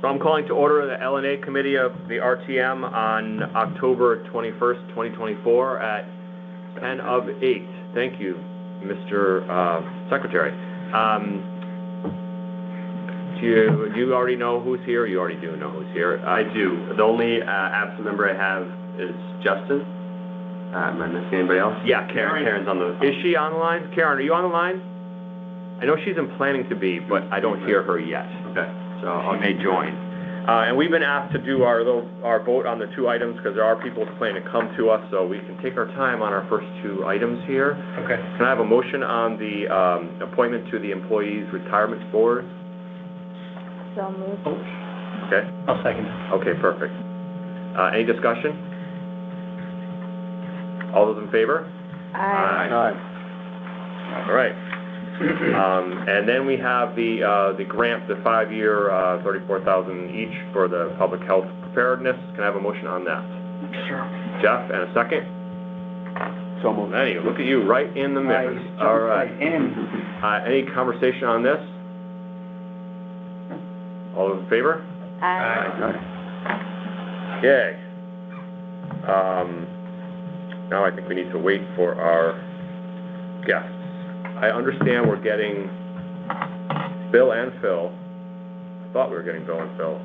So I'm calling to order the L&A Committee of the RTM on October 21st, 2024 at 10 of 8. Thank you, Mr. Secretary. Do you already know who's here? You already do know who's here. I do. The only absent member I have is Justin. Am I missing anybody else? Yeah, Karen. Karen's on the phone. Is she on the line? Karen, are you on the line? I know she's in planning to be, but I don't hear her yet. Okay. So she may join. And we've been asked to do our vote on the two items because there are people planning to come to us, so we can take our time on our first two items here. Okay. Can I have a motion on the appointment to the Employees Retirement Board? So moved. Okay. I'll second it. Okay, perfect. Any discussion? All those in favor? Aye. All right. And then we have the grant, the 5-year, $34,000 each for the public health preparedness. Can I have a motion on that? Sure. Jeff, and a second? So moved. Anyway, look at you, right in the mix. All right. Any conversation on this? All those in favor? Aye. Yay. Now I think we need to wait for our guests. I understand we're getting Bill and Phil. I thought we were getting Bill and Phil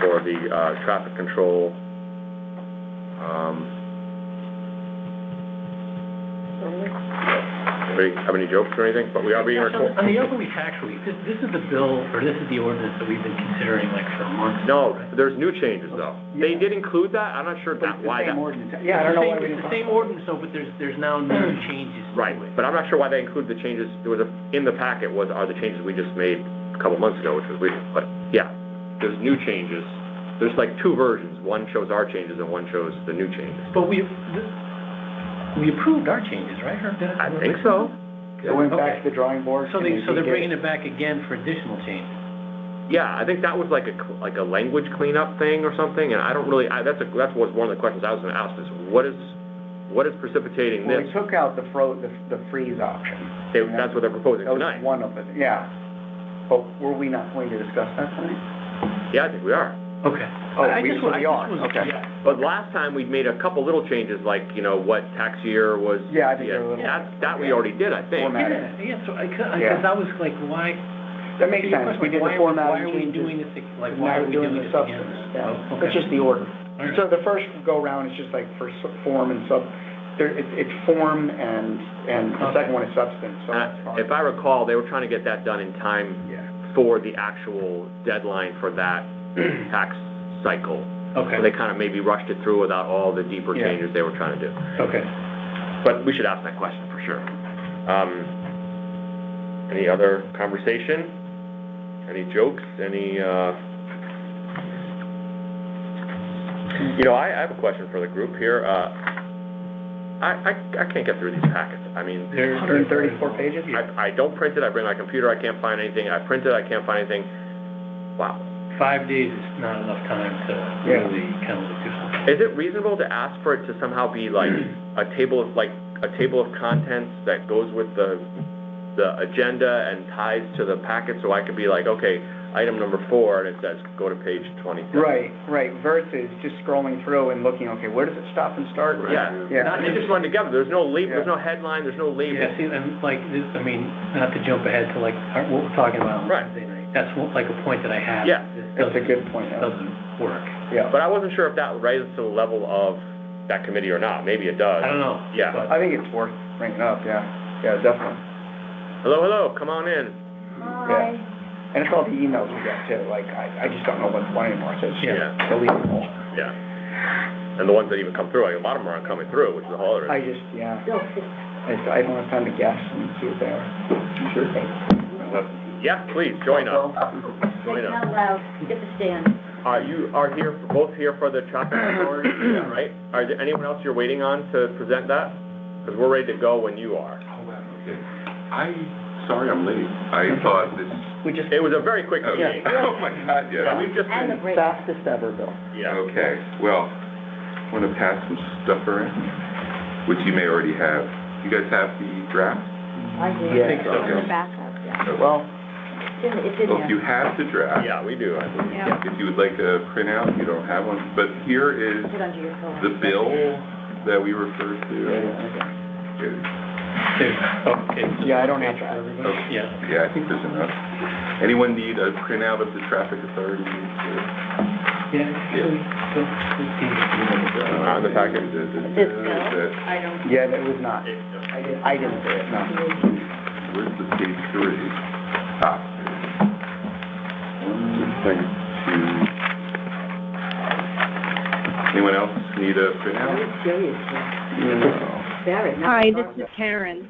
for the traffic control. Anybody have any jokes or anything? But we are being recorded. On the elderly tax relief, this is the bill, or this is the ordinance that we've been considering like for a month. No, right? there's new changes though. They did include that. I'm not sure why that. Yeah, I don't know why we It's didn't. the same ordinance though, but there's now new changes. Right, but I'm not sure why they included the changes. There was in the packet are the changes we just made a couple months ago, which was weird. But yeah, there's new changes. There's like two versions. One shows our changes and one shows the new changes. But we approved our changes, right? I think so. So went back to the drawing board. So they're bringing it back again for additional changes. Yeah, I think that was like a language cleanup thing or something, and I don't really. That was one of the questions I was going to ask: is what is precipitating Well, this? we took out the freeze option. That's what they're proposing That was tonight. one of it, yeah. But were we not going to discuss that tonight? Yeah, I think we are. Okay. Oh, we are, okay. Yeah. But last time we made a couple little changes, like what tax year was. Yeah, I think there were little. That we already did, I think. Yeah. So because I was like, why? That makes sense. We did the formatting. Why are we doing this? Like, Why why are we doing the this substance? again? Yeah. Oh, okay. It's just the order. Right. So the first go round is just like for form and sub. It's form and the second one is substance. So that's fine. If I recall, they were trying to get that done in time for the actual deadline for that tax cycle. Okay. So they kind of maybe rushed it through without all the deeper changes they were trying to do. Okay. But we should ask that question for sure. Any other conversation? Any jokes? Any, I have a question for the group here. I can't get through these packets. I mean, There's 134 pages? I don't print it. I bring my computer. I can't find anything. I print it. I can't find anything. Wow. 5 days is not enough time to really kind of do something. Is it reasonable to ask for it to somehow be like a table of contents that goes with the agenda and ties to the packet, so I could be like, okay, item number 4, and it says go to page 27. Right. Versus just scrolling through and looking, okay, where does it stop and start? Yeah. They just run together. There's no label. Yeah. There's no headline. There's no label. Yeah, see, and like, not to jump ahead to like what we're talking about on Right. Wednesday night. That's like a point that I have. Yeah. That's a good point. It doesn't work. Yeah. But I wasn't sure if that rises to the level of that committee or not. Maybe it does. I don't know. Yeah. I think it's worth bringing up, yeah. Yeah, definitely. Hello. Come on in. Hi. And it's all the emails we get too, like, I just don't know what's what anymore, so it's deleted all. Yeah. And the ones that even come through, a lot of them aren't coming through, which is a whole other. I don't have time to guess and see what they are. Sure. Yeah, please, join us. Say it out loud, get the stand. You are both here for the traffic authority, right? Are there anyone else you're waiting on to present that? Because we're ready to go when you are. Okay. Sorry I'm late. I thought this. It was a very quick meeting. Oh my God, Yeah, we've just And the been, break. Fastest ever, Bill. yeah. Okay, well, I want to pass some stuff around, which you may already have. You guys have the draft? I do. Yeah. think so. In the backup, yeah. Well, It's in Well, if you there. have the draft, Yeah, we do, I believe. Yeah. if you would like a printout, you don't have one, but here is Put it under your pillow. the bill that we refer to. There's, okay. Yeah, I don't have For that. everybody? Okay. Yeah. Yeah, I think there's enough. Anyone need a printout of the traffic authority? Yeah, actually, On the packet. This bill, I don't. Yeah, it was not. I didn't do it, no. Where's the page 3? Ah. 1, 2. Anyone else need a printout? Very serious, No. very. Hi, this is Karen.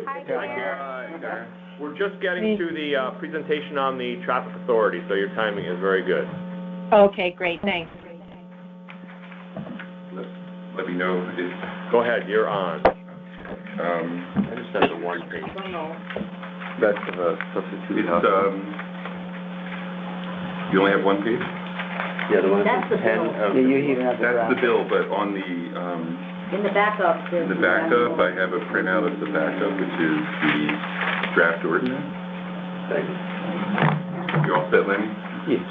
Hi, Karen. We're just getting to the presentation on the traffic authority, so your timing is very good. Okay, great, thanks. Let me know if, Go ahead, you're on. I just have the one page. that's, substitute. It's, you only have one page? Yeah, the one That's that the says 10 bill. of. Yeah, you even have the That's the draft. bill, but on the, In the backup, there's. in the backup, I have a printout of the backup, which is the draft ordinance. Thank you. You all set, Lenny? Yes.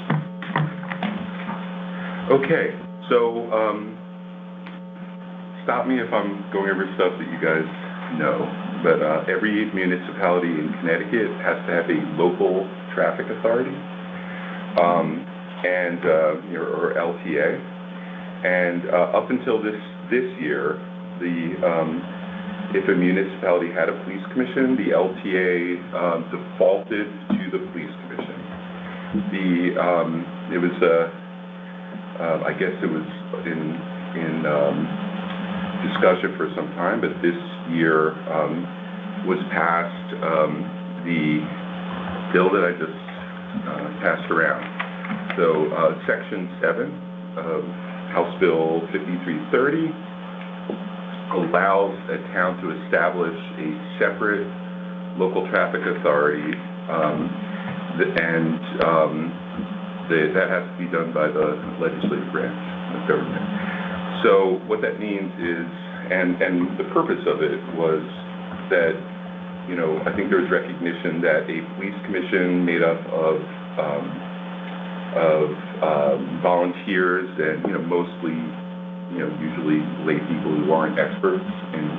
Okay, so, stop me if I'm going over stuff that you guys know, but, every municipality in Connecticut has to have a local traffic authority, and, or LTA. And, up until this year, if a municipality had a police commission, the LTA, defaulted to the police commission. It was, I guess it was in discussion for some time, but this year was passed the bill that I just passed around. So Section 7 of House Bill 5330 allows a town to establish a separate local traffic authority, that has to be done by the legislative branch of government. So what that means is, and the purpose of it was that, I think there was recognition that a police commission made up of volunteers and, mostly, usually lay people who aren't experts in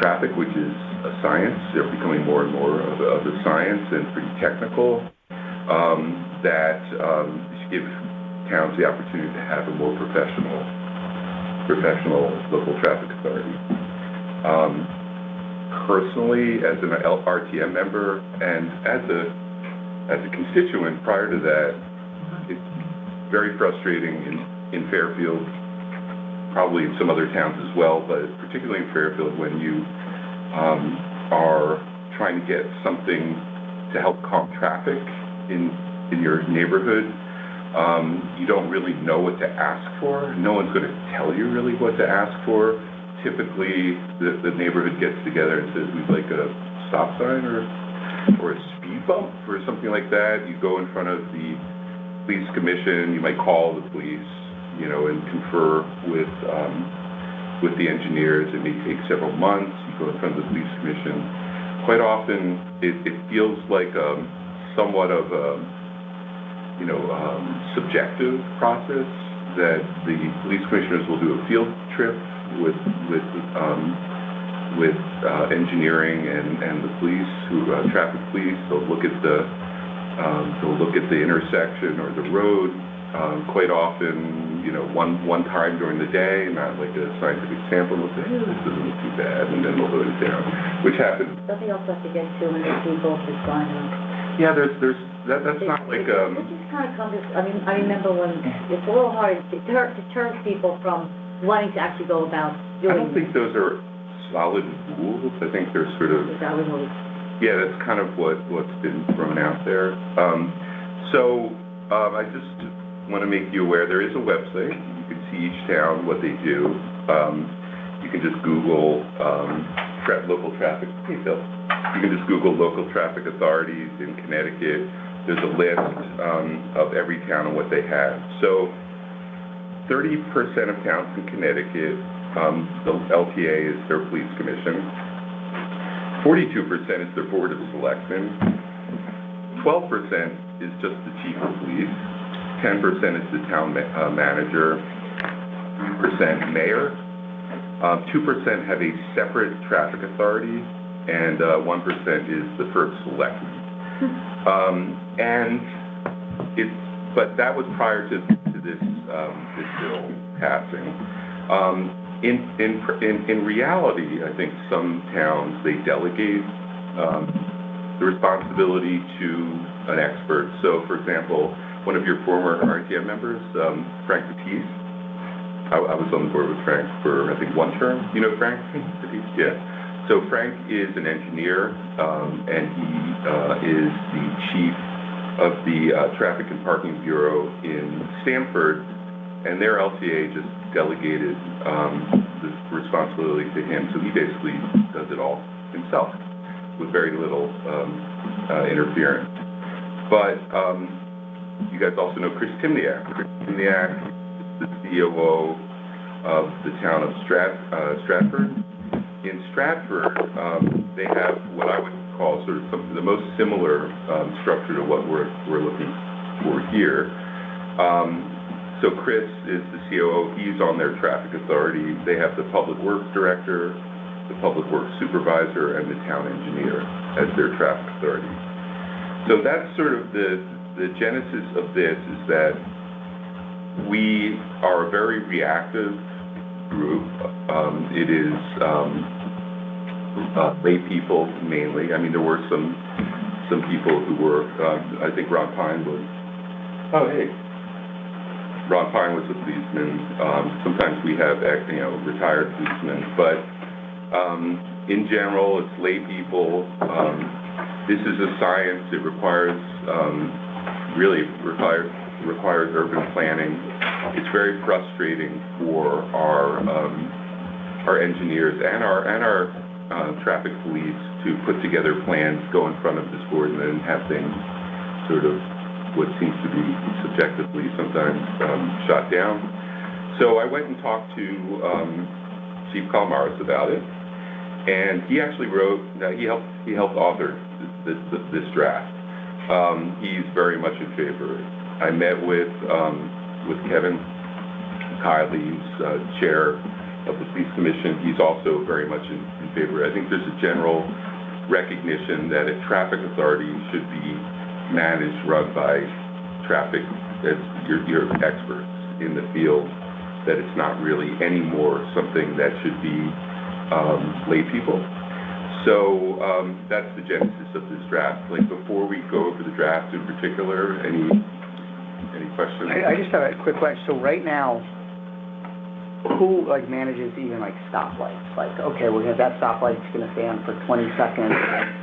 traffic, which is a science. They're becoming more and more of a science and pretty technical. That should give towns the opportunity to have a more professional local traffic authority. Personally, as an RTM member and as a constituent prior to that, it's very frustrating in Fairfield, probably in some other towns as well, but particularly in Fairfield when you are trying to get something to help calm traffic in your neighborhood. You don't really know what to ask for. No one's going to tell you really what to ask for. Typically, the neighborhood gets together and says, we'd like a stop sign or a speed bump or something like that. You go in front of the police commission, you might call the police, and confer with the engineers. It may take several months. You go in front of the police commission. Quite often, it feels like somewhat of a subjective process that the police commissioners will do a field trip with engineering and the police, traffic police. They'll look at the intersection or the road. Quite often, one time during the day, not like a scientific sample. They'll say, hey, this doesn't look too bad, and then they'll vote it down, which happens. Doesn't he also have to get 200 people to sign up? Yeah, that's not like, It just kind of comes, I remember when, it's a little hard to deter people from wanting to actually go about doing. I don't think those are solid rules. I think they're sort of, That was always. yeah, that's kind of what's been thrown out there. I just want to make you aware, there is a website. You can see each town, what they do. You can just Google local traffic. You can just Google local traffic authorities in Connecticut. There's a list of every town and what they have. So 30% of towns in Connecticut, the LTA is their police commission. 42% is their board of selectmen. 12% is just the chief of police, 10% is the town manager, 3% mayor, 2% have a separate traffic authority, and 1% is the first selectman. But that was prior to this bill passing. In reality, I think some towns, they delegate the responsibility to an expert. So, for example, one of your former RTM members, Frank Batiste, I was on the board with Frank for, I think, one term. You know Frank Batiste? Yeah. So Frank is an engineer, and he is the chief of the Traffic and Parking Bureau in Stamford, and their LTA just delegated the responsibility to him. So he basically does it all himself with very little interference. But you guys also know Chris Timniak. Chris Timniak is the COO of the town of Stratford. In Stratford, they have what I would call sort of the most similar structure to what we're looking for here. So Chris is the COO. He's on their traffic authority. They have the public works director, the public works supervisor, and the town engineer as their traffic authority. So that's sort of the genesis of this, is that we are a very reactive group. It is lay people mainly. I mean, there were some people who were. I think Ron Pine was. Oh, hey. Ron Pine was a policeman. Sometimes we have, retired policemen, but in general, it's lay people. This is a science. It requires requires urban planning. It's very frustrating for our engineers and our traffic police to put together plans, go in front of this board, and then have things sort of what seems to be subjectively sometimes shot down. So I went and talked to Chief Calamares about it, and he actually wrote. He helped author this draft. He's very much in favor. I met with Kevin Kiley, who's chair of the police commission. He's also very much in favor. I think there's a general recognition that a traffic authority should be managed, run by traffic as your experts in the field, that it's not really anymore something that should be lay people. So that's the genesis of this draft. Like, before we go over the draft in particular, any questions? I just have a quick question. So right now, who manages even stoplights? Okay, we're gonna, that stoplight's gonna stand for 20 seconds.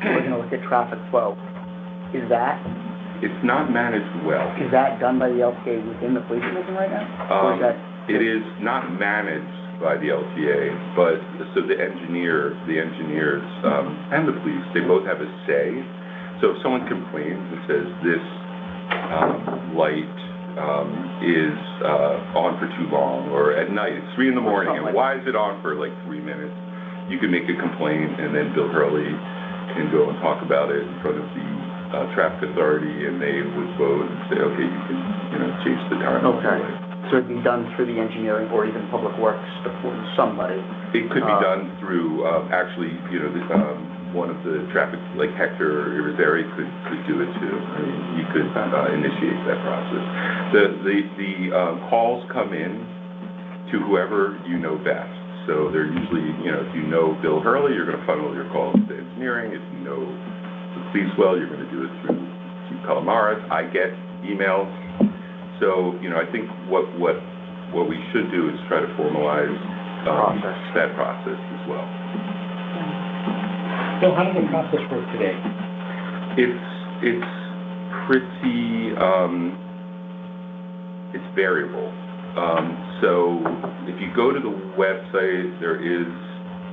We're gonna look at traffic flow. It's not managed well. Is that done by the LTA within the police division right now? Or is that? It is not managed by the LTA, but so the engineers, and the police, they both have a say. So if someone complains and says this light is on for too long, or at night, it's 3 in the morning, and why is it on for 3 minutes? You can make a complaint, and then Bill Hurley can go and talk about it in front of the traffic authority, and they would vote and say, okay, you can, change the time. Okay. So it'd be done through the engineering or even public works before somebody? It could be done through, actually, one of the traffic, like Hector Irizarry could do it too. I mean, you could initiate that process. The calls come in to whoever you know best. So they're usually, if you know Bill Hurley, you're going to funnel your calls to engineering. If you know the police well, you're going to do it through Chief Calamares. I get emails. So, I think what we should do is try to formalize that process as well. So how does the process work today? It's pretty, it's variable. So if you go to the website,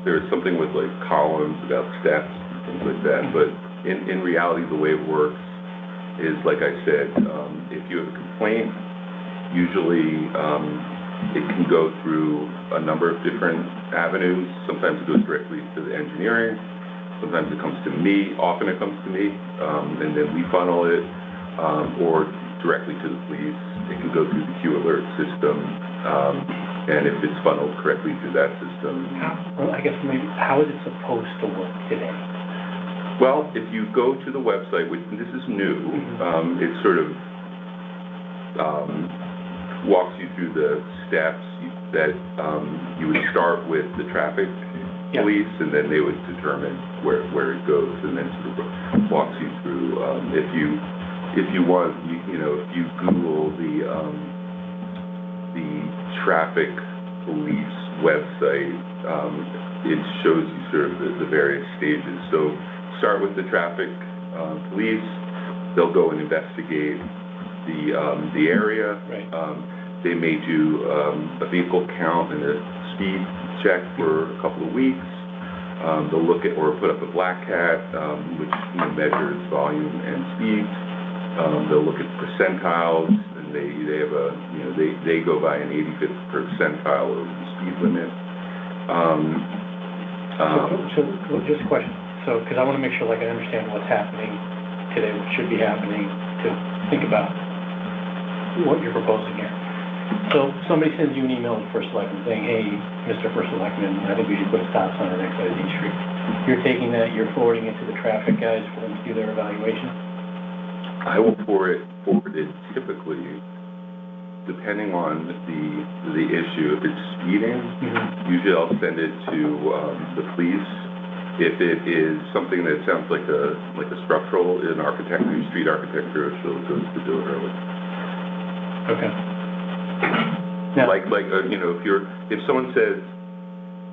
there's something with columns about steps and things like that. But in reality, the way it works is, like I said, if you have a complaint, usually it can go through a number of different avenues. Sometimes it goes directly to the engineering. sometimes it comes to me, often it comes to me, and then we funnel it, or directly to the police. It can go through the Q alert system, and if it's funneled correctly through that system. Well, I guess maybe, how is it supposed to work today? Well, if you go to the website, which this is new, it sort of walks you through the steps that you would start with the traffic police, and then they would determine where it goes, and then sort of walks you through. If you want, you know, if you Google the traffic police website, it shows you sort of the various stages. So start with the traffic police. They'll go and investigate the area. Right. They may do a vehicle count and a speed check for a couple of weeks. They'll look at or put up a black cat, which measures volume and speed. They'll look at percentiles, and they have a, you know, they go by an 85th percentile of the speed limit. So just a question. So, because I want to make sure, like, I understand what's happening today, what should be happening, to think about what you're proposing here. So somebody sends you an email to First Selectman saying, hey, Mr. First Selectman, I think we should put a stop sign on the next side of each street. You're taking that, you're forwarding it to the traffic guys for them to do their evaluation? I will forward it typically, depending on the issue. If it's speeding, usually I'll send it to the police. If it is something that sounds like a structural in architecture, street architecture, it goes to do it early. Okay. Now, you know, if someone says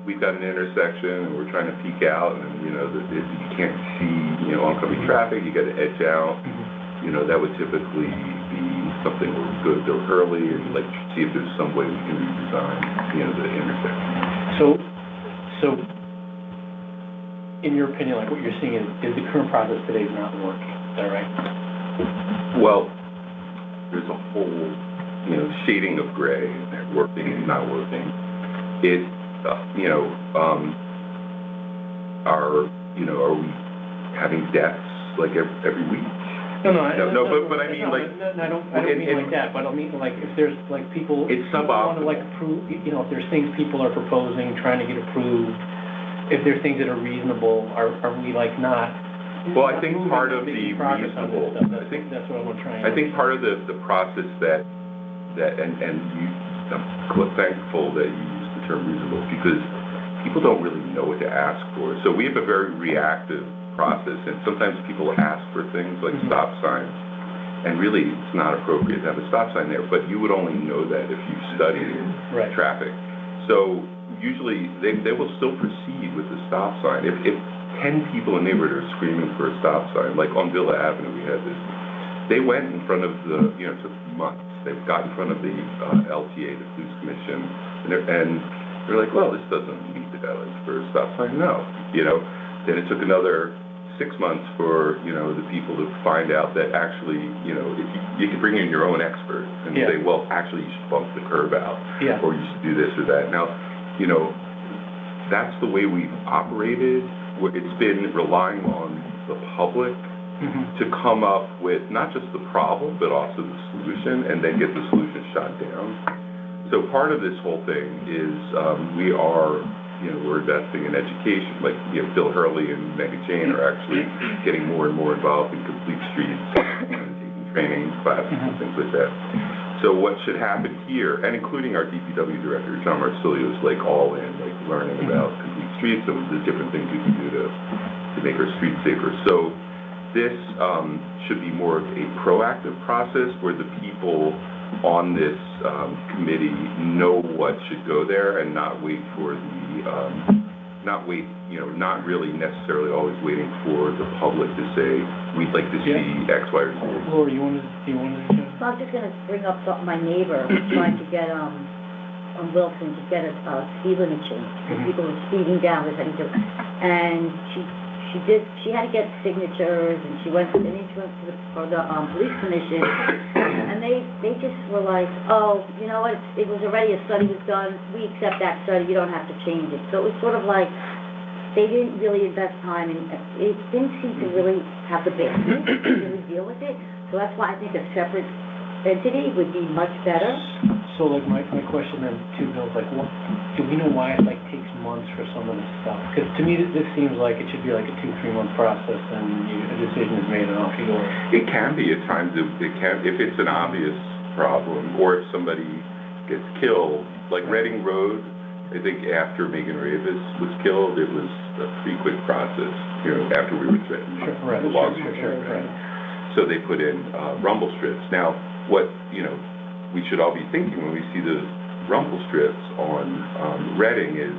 we've got an intersection and we're trying to peek out, and you know that you can't see, you know, oncoming traffic, you got to edge out. You know, that would typically be something where we go to Bill Hurley and like see if there's some way we can redesign, you know, the intersection. So in your opinion, like what you're seeing is the current process today is not working. Is that right? Well, there's a whole, you know, shading of gray, working and not working. It, you know, are we having deaths like every week? No, but I mean, like, I don't mean like that, but I mean, like, if there's, like, people, it's people want to, like, approve, you know, if there's things people are proposing, trying to get approved, if there's things that are reasonable, are we, like, not? Well, I think part of the reasonable, I think that's what I'm trying. I think part of the process that and you, I'm thankful that you used the term reasonable, because people don't really know what to ask for. So we have a very reactive process, and sometimes people ask for things like stop signs, and really it's not appropriate to have a stop sign there, but you would only know that if you studied traffic. So usually they will still proceed with the stop sign. If 10 people in the neighborhood are screaming for a stop sign, like on Villa Avenue we had this, they went in front of the, you know, it took months, they got in front of the LTA, the Police Commission, and they're like, well, this doesn't meet the guidelines for a stop sign, no, you know. Then it took another 6 months for, you know, the people to find out that actually, you know, if you can bring in your own expert and say, well, actually you should bump the curb out, or you should do this or that. Now, you know, that's the way we've operated. It's been relying on the public to come up with not just the problem, but also the solution, and then get the solution shot down. So part of this whole thing is we're investing in education. Like, you know, Bill Hurley and Megan Jane are actually getting more and more involved in complete streets and taking training classes and things like that. So what should happen here, and including our DPW director, John Marsilio, is like all in, like learning about complete streets and the different things we can do to make our streets safer. So this should be more of a proactive process where the people on this committee know what should go there and not wait for not really necessarily always waiting for the public to say, we'd like to see X, Y, or Z. Laura, you wanted to So I'm just gonna bring up something. My neighbor was trying to get, on Wilson, to get a speed limit change. People were speeding down, and she had to get signatures, and she went to the police commission, and they just were like, oh, you know what, it was already, a study was done, we accept that study, you don't have to change it. So it was sort of like, they didn't really invest time, and it didn't seem to really have the bandwidth to really deal with it. So that's why I think a separate entity would be much better. So like my question then too, Bill, is like, what, do we know why it like takes months for some of this stuff? Because to me, this seems like it should be like a 2-3 month process, and a decision is made and off you go. It can be at times, it can, if it's an obvious problem, or if somebody gets killed, like Reading Road, I think after Megan Ravis was killed, it was a pretty quick process, you know, after we were threatened. Sure, right, The logs sure, were threatened. right. So they put in rumble strips. Now, what, you know, we should all be thinking when we see those rumble strips on Reading is,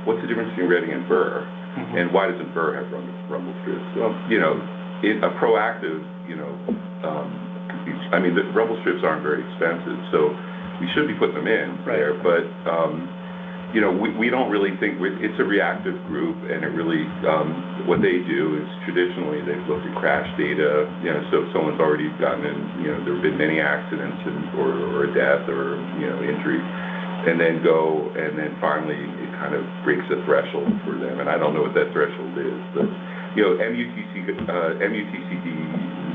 what's the difference between Reading and Burr? Mm-hmm. And why doesn't Burr have rumble strips? Well, you know, a proactive, you know, I mean, the rumble strips aren't very expensive, so we should be putting them in there, but, you know, we don't really think, it's a reactive group, and it really, what they do is traditionally they've looked at crash data, you know, so if someone's already gotten in, you know, there have been many accidents or a death or, you know, injury, and then finally it kind of breaks a threshold for them, and I don't know what that threshold is, but, you know, MUTCD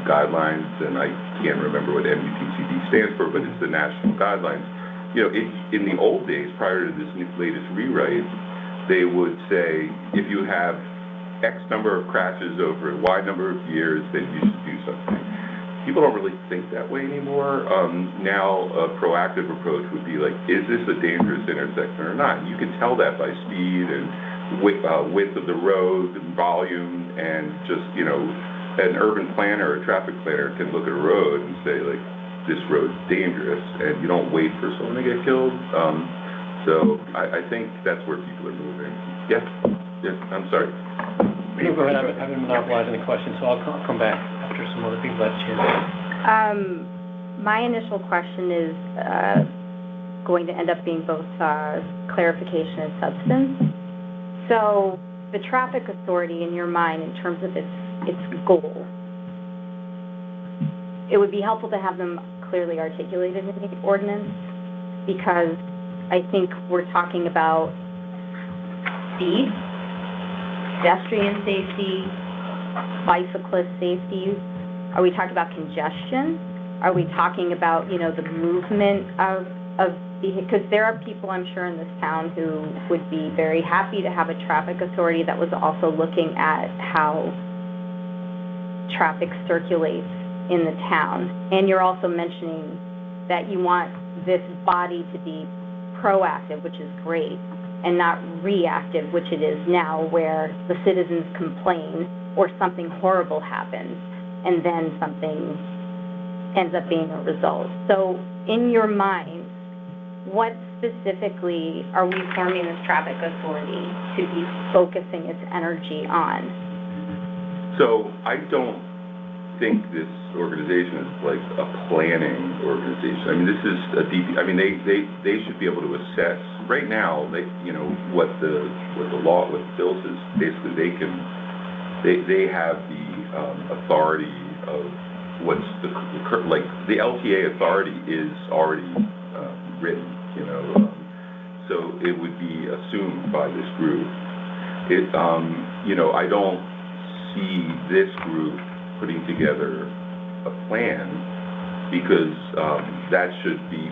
guidelines, and I can't remember what MUTCD stands for, but it's the national guidelines. You know, in the old days, prior to this latest rewrite, they would say, if you have X number of crashes over Y number of years, then you should do something. People don't really think that way anymore. Now, a proactive approach would be like, is this a dangerous intersection or not? You can tell that by speed and width of the road, and volume, and just, you know, an urban planner or a traffic planner can look at a road and say, like, this road's dangerous, and you don't wait for someone to get killed. So I think that's where people are moving. Yes, I'm sorry. Go ahead, I've been monopolizing the question, so I'll come back after some other people have a chance. My initial question is going to end up being both clarification and substance. So the traffic authority, in your mind, in terms of its goal, it would be helpful to have them clearly articulated in the ordinance, because I think we're talking about speed, pedestrian safety, bicyclist safety. Are we talking about congestion? Are we talking about, you know, the movement of vehicles? Because there are people, I'm sure, in this town who would be very happy to have a traffic authority that was also looking at how traffic circulates in the town. And you're also mentioning that you want this body to be proactive, which is great, and not reactive, which it is now, where the citizens complain or something horrible happens, and then something ends up being a result. So in your mind, what specifically are we forming this traffic authority to be focusing its energy on? So I don't think this organization is like a planning organization. I mean, this is a they should be able to assess. Right now, you know, what the bill says, basically they have the authority of what's the LTA authority is already written, you know, so it would be assumed by this group. You know, I don't see this group putting together a plan, because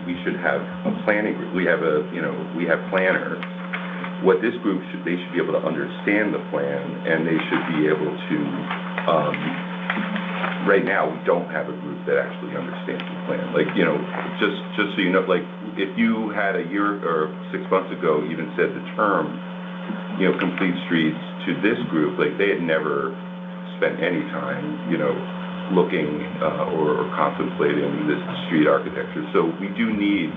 we should have a planning group. We have planners. What this group they should be able to understand the plan, and they should be able to, right now we don't have a group that actually understands the plan. Like, you know, just so you know, like, if you had a year or 6 months ago even said the term, you know, complete streets to this group, like, they had never spent any time, you know, looking or contemplating this street architecture. So we do need,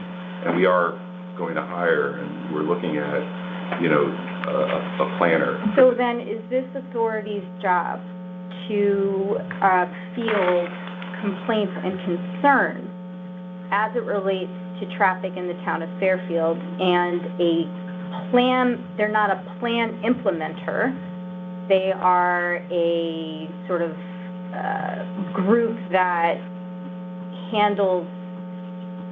and we are going to hire, and we're looking at, you know, a planner. So then, is this authority's job to field complaints and concerns as it relates to traffic in the town of Fairfield, and a plan? They're not a plan implementer. They are a sort of group that handles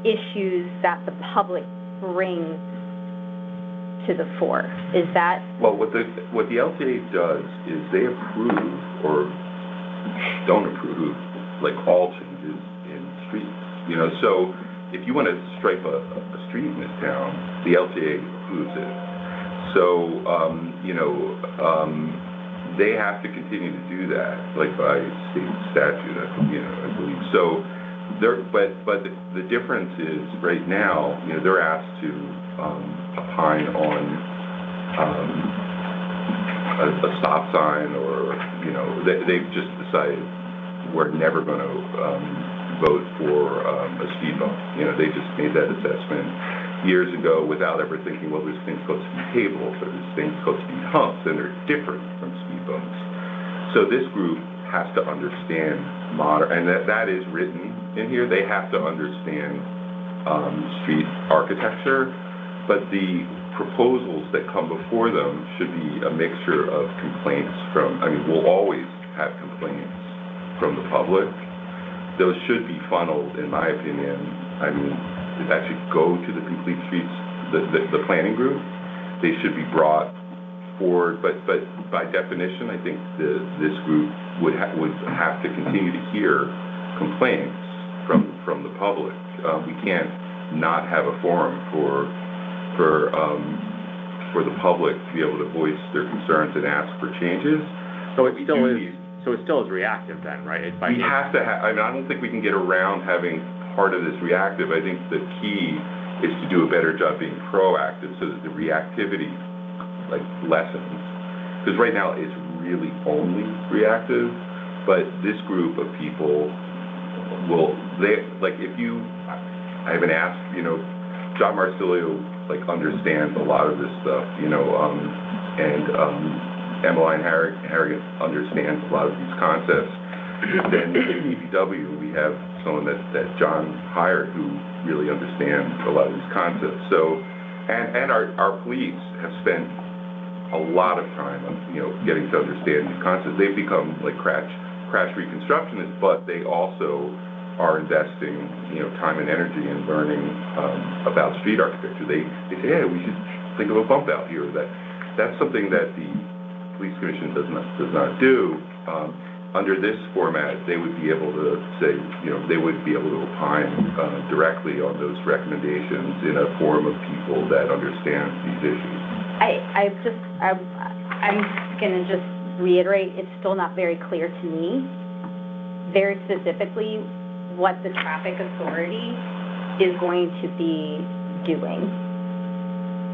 issues that the public brings to the fore. Is that, Well, what the LTA does is they approve or don't approve, like, all changes in streets. You know, so if you want to stripe a street in this town, the LTA approves it. So, they have to continue to do that, like by state statute, I believe. So, but the difference is right now, they're asked to opine on a stop sign, or they've just decided we're never going to vote for a speed bump. They just made that assessment years ago without ever thinking, well, there's things called speed tables, or there's things called speed humps, and they're different from speed bumps. So this group has to understand and that is written in here, they have to understand street architecture, but the proposals that come before them should be a mixture of complaints we'll always have complaints from the public. Those should be funneled, in my opinion, that should go to the Complete Streets, the planning group. They should be brought forward, but by definition, I think this group would have to continue to hear complaints from the public. We can't not have a forum for the public to be able to voice their concerns and ask for changes. So it still is reactive then, right? We have to have, I don't think we can get around having part of this reactive. I think the key is to do a better job being proactive so that the reactivity lessens. Because right now it's really only reactive, but this group of people I haven't asked, John Marsilio understands a lot of this stuff, and Emmeline Harrigan understands a lot of these concepts. Then in EPW, we have someone that John hired who really understands a lot of these concepts. So, and our police have spent a lot of time on, getting to understand these concepts. They've become crash reconstructionists, but they also are investing, time and energy in learning about street architecture. They say, hey, we should think of a bump out here. That's something that the Police Commission does not do. Under this format, they would be able to say, they would be able to opine directly on those recommendations in a forum of people that understand these issues. I'm going to just reiterate, it's still not very clear to me, very specifically, what the traffic authority is going to be doing.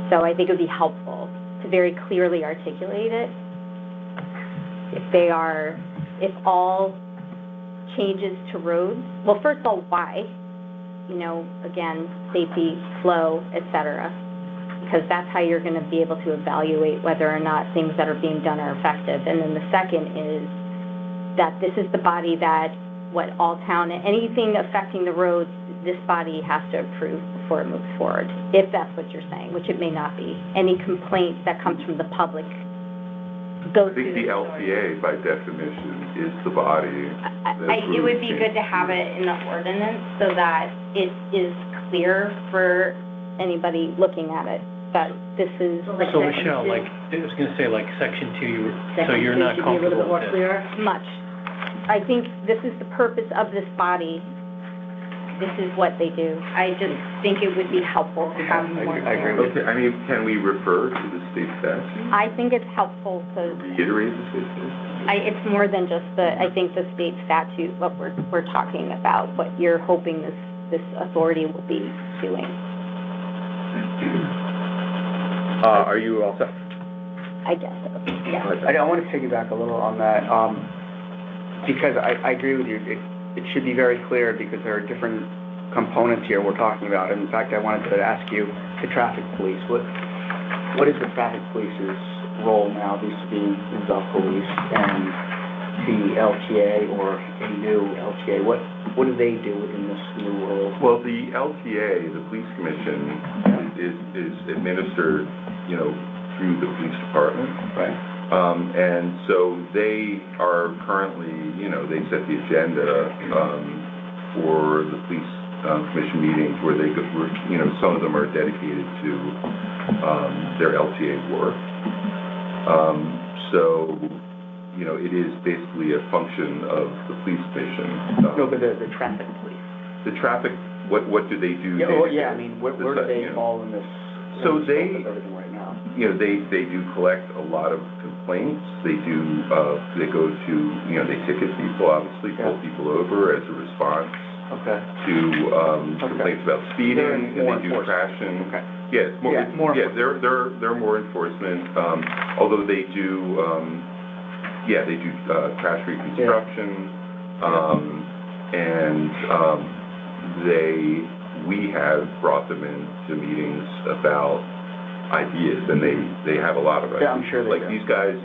So I think it would be helpful to very clearly articulate it. If all changes to roads, well, first of all, why? Again, safety, flow, et cetera, because that's how you're going to be able to evaluate whether or not things that are being done are effective. And then the second is that this is the body that anything affecting the roads, this body has to approve before it moves forward, if that's what you're saying, which it may not be. Any complaint that comes from the public goes through the LTA, by definition, is the body. It would be good to have it in the ordinance so that it is clear for anybody looking at it that this is. So Michelle, I was going to say section 2, so you're not comfortable with it. Much. I think this is the purpose of this body. This is what they do. I just think it would be helpful to have more. I agree with you. Can we refer to the state statute? I think it's helpful to reiterate the state statute. It's more than just I think the state statute, what we're talking about, what you're hoping this authority will be doing. Are you all set? I guess so. Yeah. I want to piggyback a little on that, because I agree with you. It should be very clear because there are different components here we're talking about. And in fact, I wanted to ask you, the traffic police, what is the traffic police's role now vis-a-vis the police and the LTA or a new LTA? What do they do within this new role? Well, the LTA, the Police Commission, is administered, through the police department. Right. And so they are currently, they set the agenda for the police commission meetings where some of them are dedicated to their LTA work. So, it is basically a function of the police commission. No, but the traffic police. The traffic, what do they do? I mean, where do they fall in this? So they, everything right now. they do collect a lot of complaints. They do, they go to, they ticket people, obviously, pull people over as a response to complaints about speeding, and they do crashing. Okay. Yeah, it's more, they're more enforcement, although they do, they do crash reconstruction, and we have brought them into meetings about ideas, and they have a lot of ideas. Yeah, I'm sure they do. These guys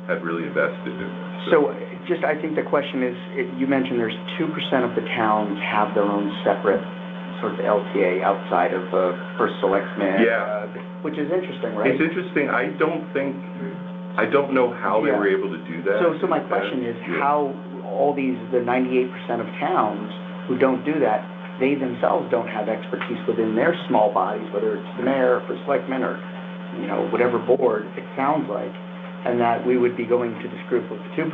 have really invested in it. So I think the question is, you mentioned there's 2% of the towns have their own separate sort of LTA outside of the first selectman. Yeah. Which is interesting, right? It's interesting. I don't know how they were able to do that. So my question is, how all the 98% of towns who don't do that, they themselves don't have expertise within their small bodies, whether it's the mayor or selectmen or, whatever board, it sounds like, and that we would be going to this group of 2%.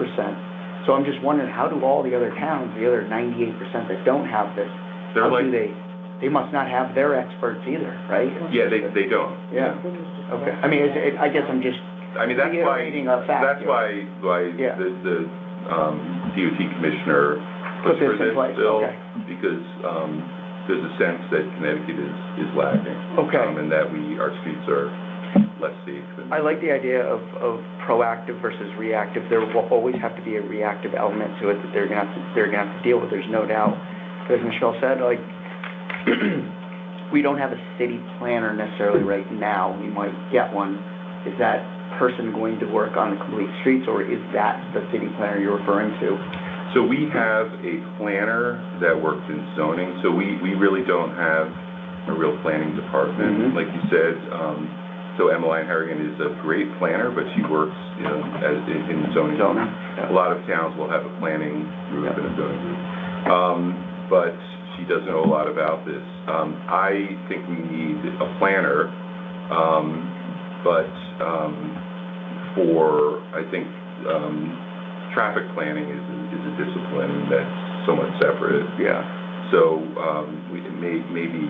So I'm just wondering, how do all the other towns, the other 98% that don't have this, they must not have their experts either, right? Yeah, they don't. Yeah. Okay. I mean, I guess I'm just reiterating a fact. That's why the DOT commissioner put this in place. bill, because there's a sense that Connecticut is lagging. Okay. And that our streets are less safe. I like the idea of proactive versus reactive. There will always have to be a reactive element to it that they're gonna have to deal with. There's no doubt. As Michelle said, we don't have a city planner necessarily right now. We might get one. Is that person going to work on the complete streets, or is that the city planner you're referring to? So we have a planner that works in zoning. So we really don't have a real planning department. Like you said, so Emmeline Harrigan is a great planner, but she works in zoning. A lot of towns will have a planning group and a zoning group. But she doesn't know a lot about this. I think we need a planner, but traffic planning is a discipline that's somewhat separate. Yeah. So it may be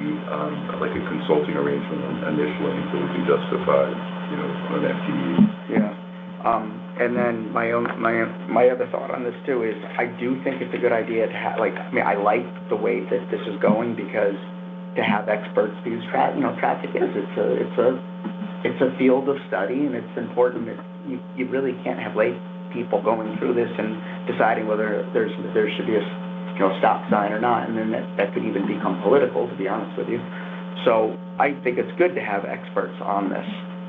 like a consulting arrangement initially until we can justify, an FTE. Yeah. And then my other thought on this too is I do think it's a good idea to have, I like the way that this is going, because to have experts, because traffic it's a field of study, and it's important that you really can't have late people going through this and deciding whether there should be a stop sign or not, and then that could even become political, to be honest with you. So I think it's good to have experts on this.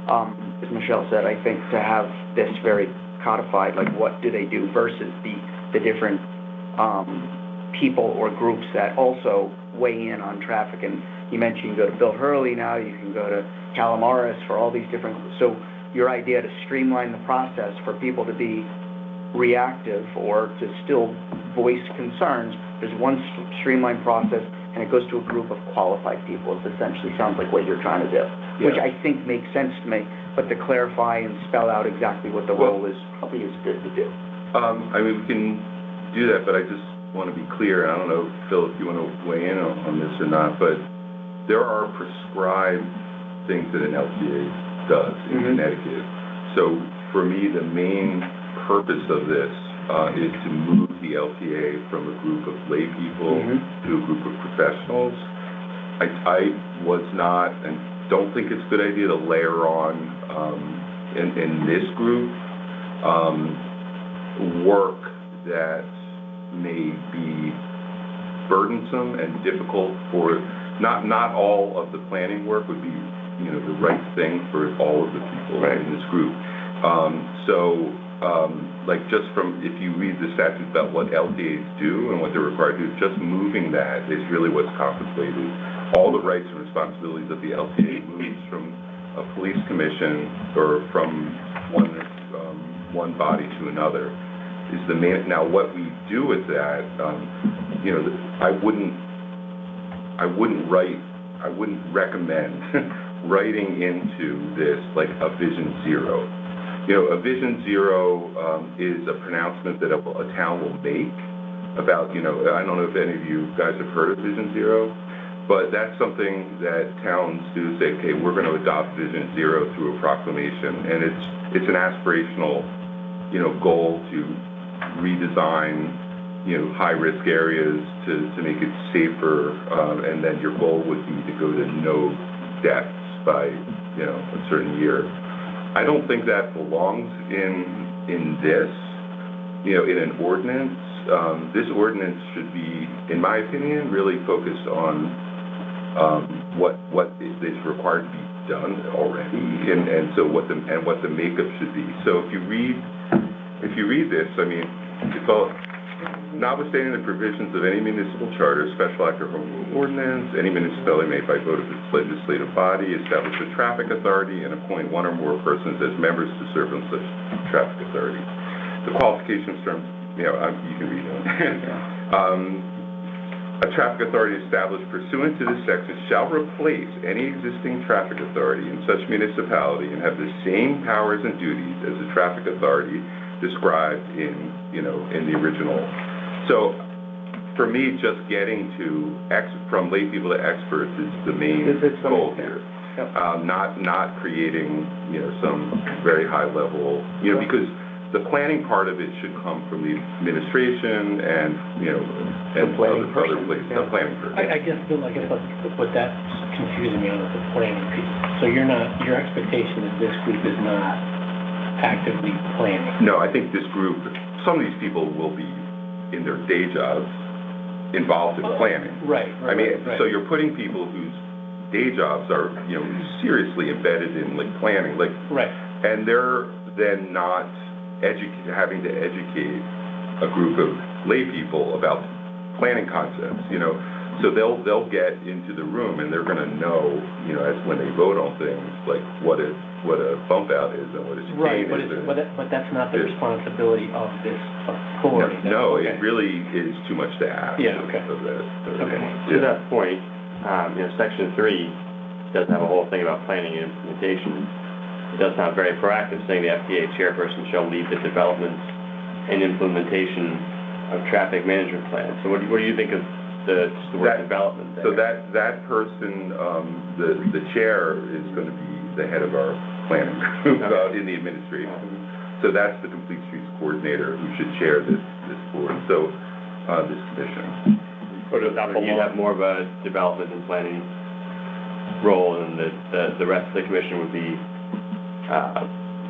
As Michelle said, I think to have this very codified, what do they do versus the different people or groups that also weigh in on traffic. And you mentioned you go to Bill Hurley now, you can go to Calamaris for all these different, so your idea to streamline the process for people to be reactive or to still voice concerns, there's one streamlined process, and it goes to a group of qualified people. It essentially sounds like what you're trying to do, which I think makes sense to me, but to clarify and spell out exactly what the role is probably is good to do. We can do that, but I just want to be clear, and I don't know, Phil, if you want to weigh in on this or not, but there are prescribed things that an LTA does in Connecticut. So for me, the main purpose of this is to move the LTA from a group of lay people to a group of professionals. I was not, and don't think it's a good idea to layer on in this group work that may be burdensome and difficult for, not all of the planning work would be the right thing for all of the people in this group. Just from, if you read the statutes about what LTAs do and what they're required to do, just moving that is really what's contemplated. All the rights and responsibilities of the LTA moves from a police commission or from one body to another is the main. Now, what we do with that, I wouldn't I wouldn't recommend writing into this like a vision zero. You know, a vision zero is a pronouncement that a town will make about, you know, I don't know if any of you guys have heard of vision zero, but that's something that towns do, say, okay, we're going to adopt vision zero through a proclamation, and it's an aspirational, you know, goal to redesign, you know, high-risk areas to make it safer, and then your goal would be to go to no deaths by, you know, a certain year. I don't think that belongs in this, you know, in an ordinance. This ordinance should be, in my opinion, really focused on what is required to be done already, and so what the makeup should be. So if you read this, I mean, it's all, notwithstanding the provisions of any municipal charter, special act, or home rule ordinance, any municipality may by vote of its legislative body establish a traffic authority and appoint one or more persons as members to serve on such traffic authority. The qualifications terms, you know, you can read them. A traffic authority established pursuant to this section shall replace any existing traffic authority in such municipality and have the same powers and duties as the traffic authority described in, you know, in the original. So, for me, just getting from lay people to experts is the main goal here. Yep. Not creating, you know, some very high level, you know, because the planning part of it should come from the administration and, you know, and other places, the planning person. I guess, Bill, what that's confusing me on is the planning piece. So your expectation is this group is not actively planning? No, I think this group, some of these people will be in their day jobs involved in planning. Right. I mean, so you're putting people whose day jobs are, you know, seriously embedded in like planning, like, right. And they're then not having to educate a group of lay people about planning concepts, you know. So they'll get into the room and they're going to know, you know, as when they vote on things, like what a bump out is and what a chicane is. But that's not the responsibility of this authority. No, it really is too much to ask. Yeah, okay. Of that. Okay. To that point, you know, Section 3 does have a whole thing about planning and implementation. It does sound very proactive, saying the FTA chairperson shall lead the development and implementation of traffic management plans. So what do you think of the word development there? So that person, the chair is going to be the head of our planning group in the administration. So that's the Complete Streets coordinator who should chair this board. So this commission. But you have more of a development and planning role, and the rest of the commission would be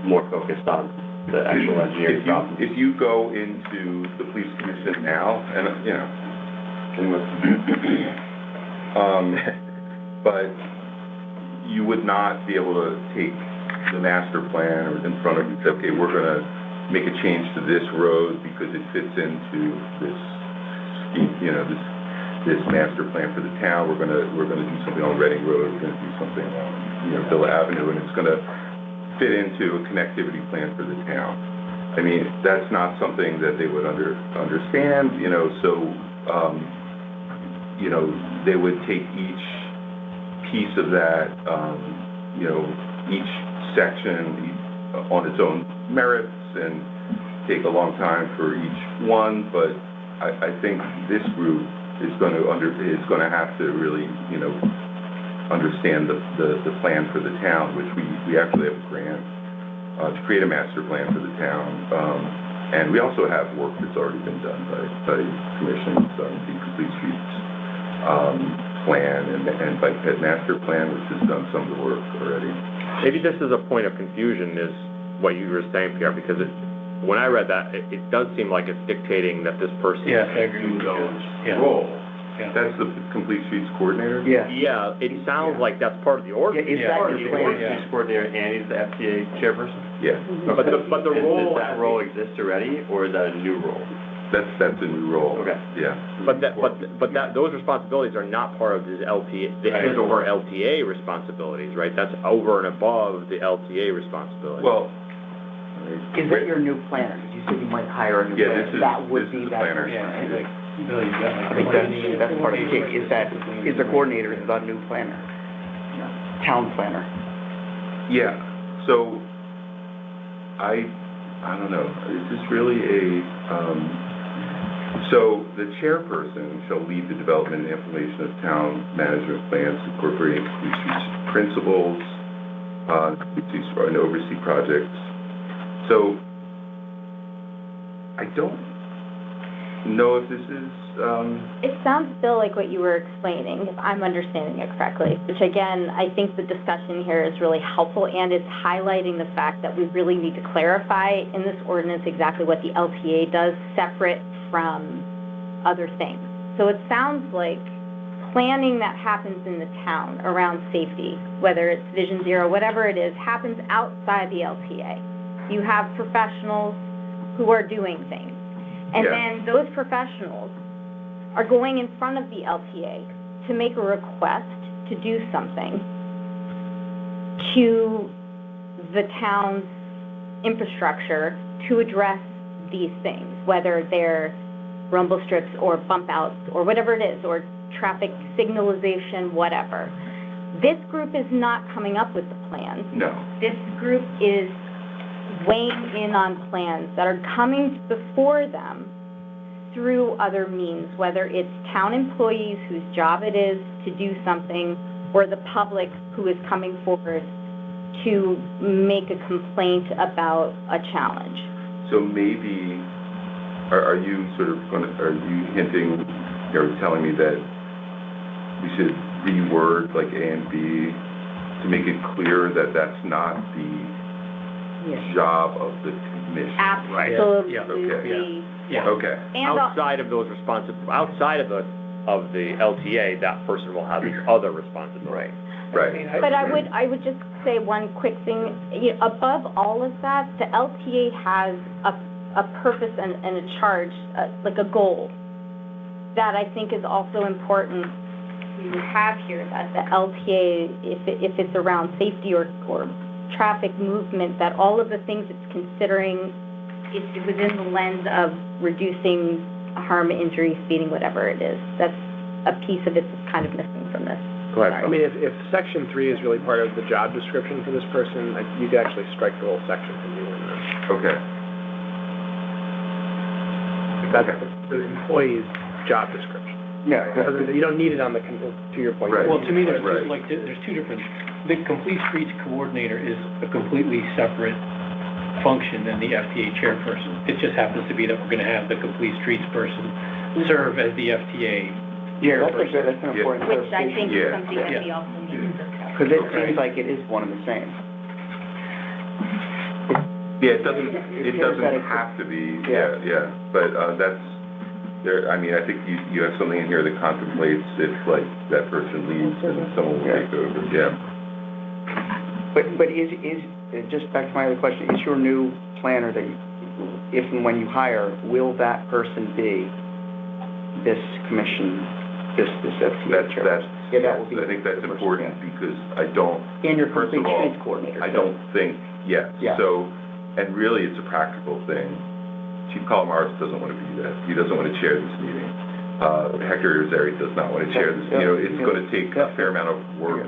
more focused on the actual engineering problems. If you go into the police commission now, and you know, but you would not be able to take the master plan or in front of you and say, okay, we're going to make a change to this road because it fits into this, you know, this master plan for the town. We're going to do something on Reading Road. We're going to do something on, you know, Villa Avenue, and it's going to fit into a connectivity plan for the town. I mean, that's not something that they would understand, you know, so, you know, they would take each piece of that, you know, each section on its own merits and take a long time for each one, but I think this group is going to have to really, you know, understand the plan for the town, which we actually have a grant to create a master plan for the town, and we also have work that's already been done by commissions on the Complete Streets plan and Bike Ped Master Plan, which has done some of the work already. Maybe this is a point of confusion, is what you were saying, Pierre, because when I read that, it does seem like it's dictating that this person role. Yeah. That's the Complete Streets coordinator? Yeah. Yeah, it sounds like that's part of the ordinance. Yeah, is that your plan? Streets coordinator and he's the FTA chairperson? Yeah. But the role, Does that role exist already, or is that a new role? That's a new role. Okay. Yeah. but those responsibilities are not part of his his or her LTA responsibilities, right? That's over and above the LTA responsibility. Well, Is that your new planner? Because you said you might hire a new planner. That would be that planner. person. Bill, you've got like. I think that's part of the key, is the coordinator is the new planner, town planner. Yeah, so, I don't know, is this really so the chairperson shall lead the development and implementation of town management plans incorporating complete streets principles, and oversee projects. So, I don't know if this is, It sounds, Bill, like what you were explaining, if I'm understanding it correctly, which again, I think the discussion here is really helpful, and it's highlighting the fact that we really need to clarify in this ordinance exactly what the LTA does, separate from other things. So it sounds like planning that happens in the town around safety, whether it's Vision Zero, whatever it is, happens outside the LTA. You have professionals who are doing things. And then those professionals are going in front of the LTA to make a request to do something to the town's infrastructure to address these things, whether they're rumble strips or bump outs or whatever it is, or traffic signalization, whatever. This group is not coming up with the plans. no. This group is weighing in on plans that are coming before them through other means, whether it's town employees whose job it is to do something, or the public who is coming forward to make a complaint about a challenge. So maybe, are you hinting, or telling me that we should reword like A and B to make it clear that that's not the job of the commission? Absolutely. Yeah. Okay. Yeah. Okay. And Outside of those outside of the LTA, that person will have these other responsibilities. Right. But I would just say one quick thing. Above all of that, the LTA has a purpose and a charge, like a goal, that I think is also important to have here, that the LTA, if it's around safety or traffic movement, that all of the things it's considering is within the lens of reducing harm, injury, speeding, whatever it is. That's a piece of it that's kind of missing from this. Go ahead. I mean, if section 3 is really part of the job description for this person, you could actually strike the whole section from the ordinance. Okay. That's the employee's job description. Yeah. You don't need it on to your point. Right. Well, to me, there's Right. there's two different, the Complete Streets Coordinator is a completely separate function than the FTA chairperson. It just happens to be that we're gonna have the Complete Streets person serve as the FTA Yeah, that's chairperson. an important Which I think is Yeah. something that we also need to discuss. Because it seems like it is one and the same. Yeah, it doesn't have to be, yeah, but, that's, there, I mean, I think you have something in here that contemplates if, like, that person leaves, then someone will take over, But is, just back to my other question, is your new planner that, if and when you hire, will that person be this commission, this FTA chairperson? Yeah, that will be. I think that's important, because I don't, And your first Complete of all, Streets Coordinator. I don't think, yes, Yeah. so, and really, it's a practical thing. Chief Colomaris doesn't want to be that, he doesn't want to chair this meeting. Hector Irizarry does not want to chair this, it's going to take a fair amount of work.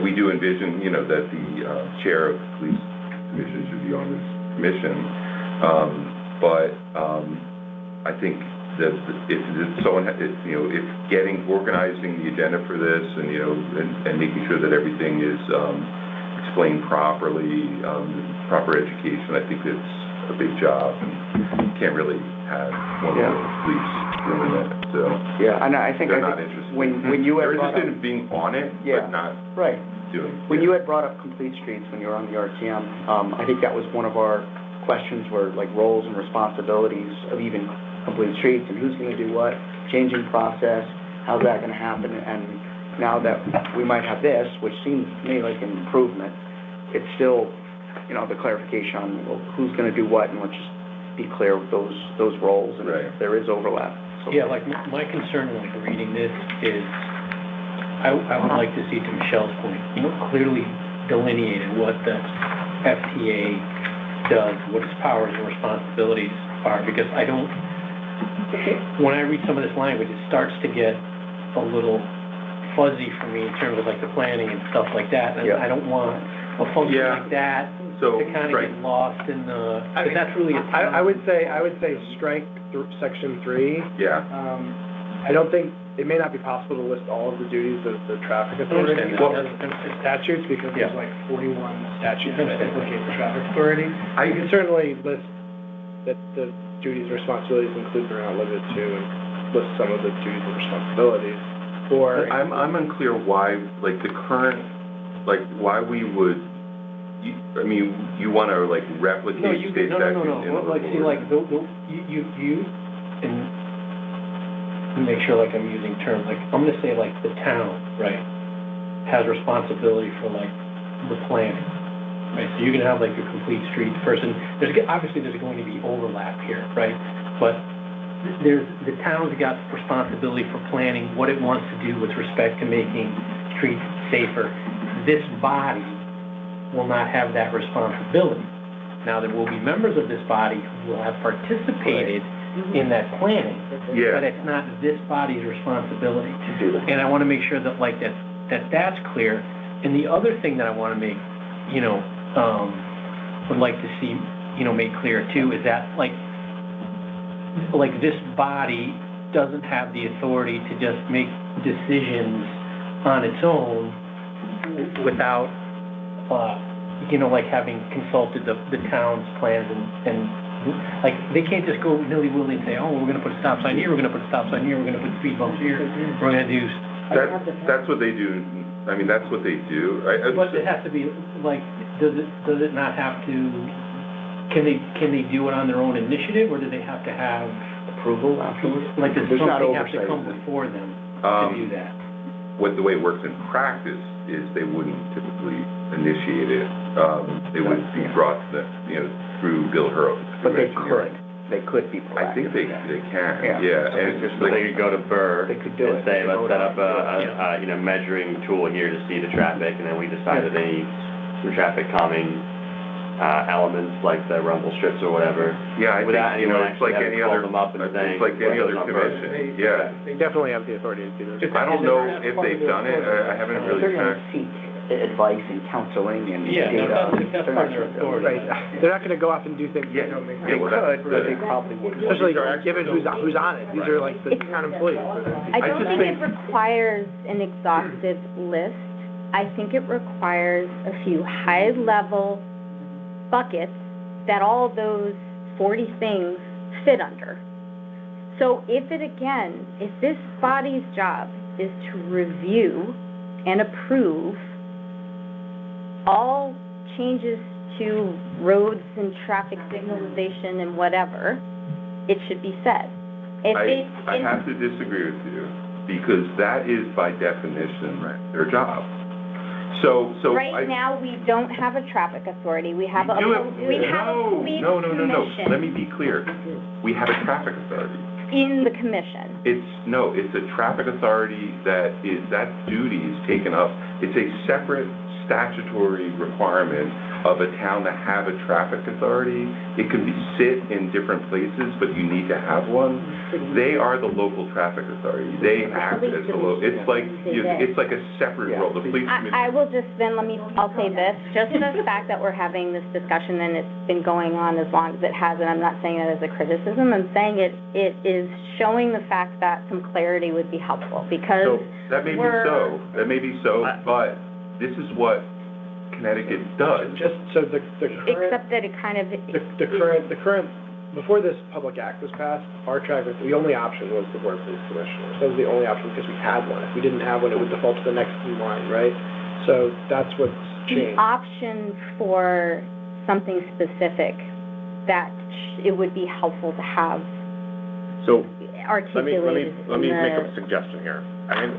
We do envision, that the chair of the police commission should be on this commission. But I think that if someone, if organizing the agenda for this and making sure that everything is explained properly, proper education, I think it's a big job, and you can't really have one of the police doing that, so. Yeah, and I think They're not interested. when you had They're brought up. interested in being on it, Yeah. but not Right. doing. When you had brought up Complete Streets, when you were on the RTM, I think that was one of our questions, were like roles and responsibilities of even Complete Streets, and who's gonna do what, changing process, how's that gonna happen? And now that we might have this, which seems to me like an improvement, it's still, the clarification on, well, who's gonna do what, and let's just be clear with those roles, and Right. if there is overlap. So- Yeah, like, my concern, like, reading this is, I would like to see, to Michelle's point, clearly delineated what the FTA does, what his powers and responsibilities are, because I don't, when I read some of this language, it starts to get a little fuzzy for me in terms of like the planning and stuff like that, and Yeah. I don't want a function Yeah. like that So, to kind of right. get lost in the, because that's really a town. I would say strike section 3. Yeah. I don't think, it may not be possible to list all of the duties of the traffic authority understand that. Well- in statutes, because there's Yeah. like 41 statutes I that understand. implicate the traffic authority. You can certainly list that the duties and responsibilities include but are not limited to, and list some of the duties and responsibilities, or. I'm unclear why, like, the current, like, why we would, I mean, you want to, like, replicate No, you, state no, statutes no, in no, other like, see, words? like, you, and make sure, like, I'm using terms, like, I'm gonna say, like, the town, right, has responsibility for, like, the planning, right? So you can have, like, a complete street person, obviously, there's going to be overlap here, right? But the town's got responsibility for planning what it wants to do with respect to making streets safer. This body will not have that responsibility. Now, there will be members of this body who will have participated in that planning, Yeah. but it's not this body's responsibility. To do that. And I want to make sure that, like, that's clear. And the other thing that I want to make, would like to see, made clear too, is that, like this body doesn't have the authority to just make decisions on its own without, like having consulted the town's plans and like, they can't just go nilly-willy and say, oh, we're gonna put a stop sign here, we're gonna put a stop sign here, we're gonna put speed bumps here, we're gonna do. That's what they do, I mean, that's what they do. But it has to be, like, does it not have to, can they do it on their own initiative, or do they have to have approval afterwards? Like, does There's not something have to oversight, come is there? before them to do that? The way it works in practice is they wouldn't typically initiate it. They would be brought to through Bill Hurley. But they could be proactive. I think they can, Yeah. yeah. So And just So they could go to Burr They could do and it. say, They let's could set vote up a measuring tool here to see the traffic, and then we decide that they need some traffic calming elements like the rumble strips or whatever. Yeah, I Without think, anyone it's like actually any having other, called them up and saying, it's like any "Well, other those are commission, yeah. They definitely have the authority to do that. I don't know if they've done it, I haven't really Certainly checked. seek advice and counseling and Yeah, data. if that's part of their authority. Right, they're not gonna go off and do things they don't make. They well, could, that's- but they probably wouldn't. Especially given who's on it, these are like the town employees. I I don't just think it requires an exhaustive list. I think it requires a few high-level buckets that all those 40 things fit under. So if this body's job is to review and approve all changes to roads and traffic signalization and whatever, it should be said. I have to disagree with you, because that is by definition their job. So Right now, we don't have a traffic authority. We have a police No, commission let me be clear. We have a traffic authority. in the commission. It's a traffic authority that duty is taken up. It's a separate statutory requirement of a town to have a traffic authority. It can sit in different places, but you need to have one. They are the local traffic authority. They act as the local, it's like a separate role. The police commission. I will just, I'll say this, just the fact that we're having this discussion and it's been going on as long as it has, and I'm not saying it as a criticism, I'm saying it is showing the fact that some clarity would be helpful, because So, that may be so, but this is what Connecticut does. Just so the current, except that it kind of, the current, before this public act was passed, our traffic, the only option was the board of police commissioners. That was the only option because we had one. If we didn't have one, it would default to the next in line, right? So that's what's the changed. option for something specific, that it would be helpful to have So, articulated let me make a suggestion here.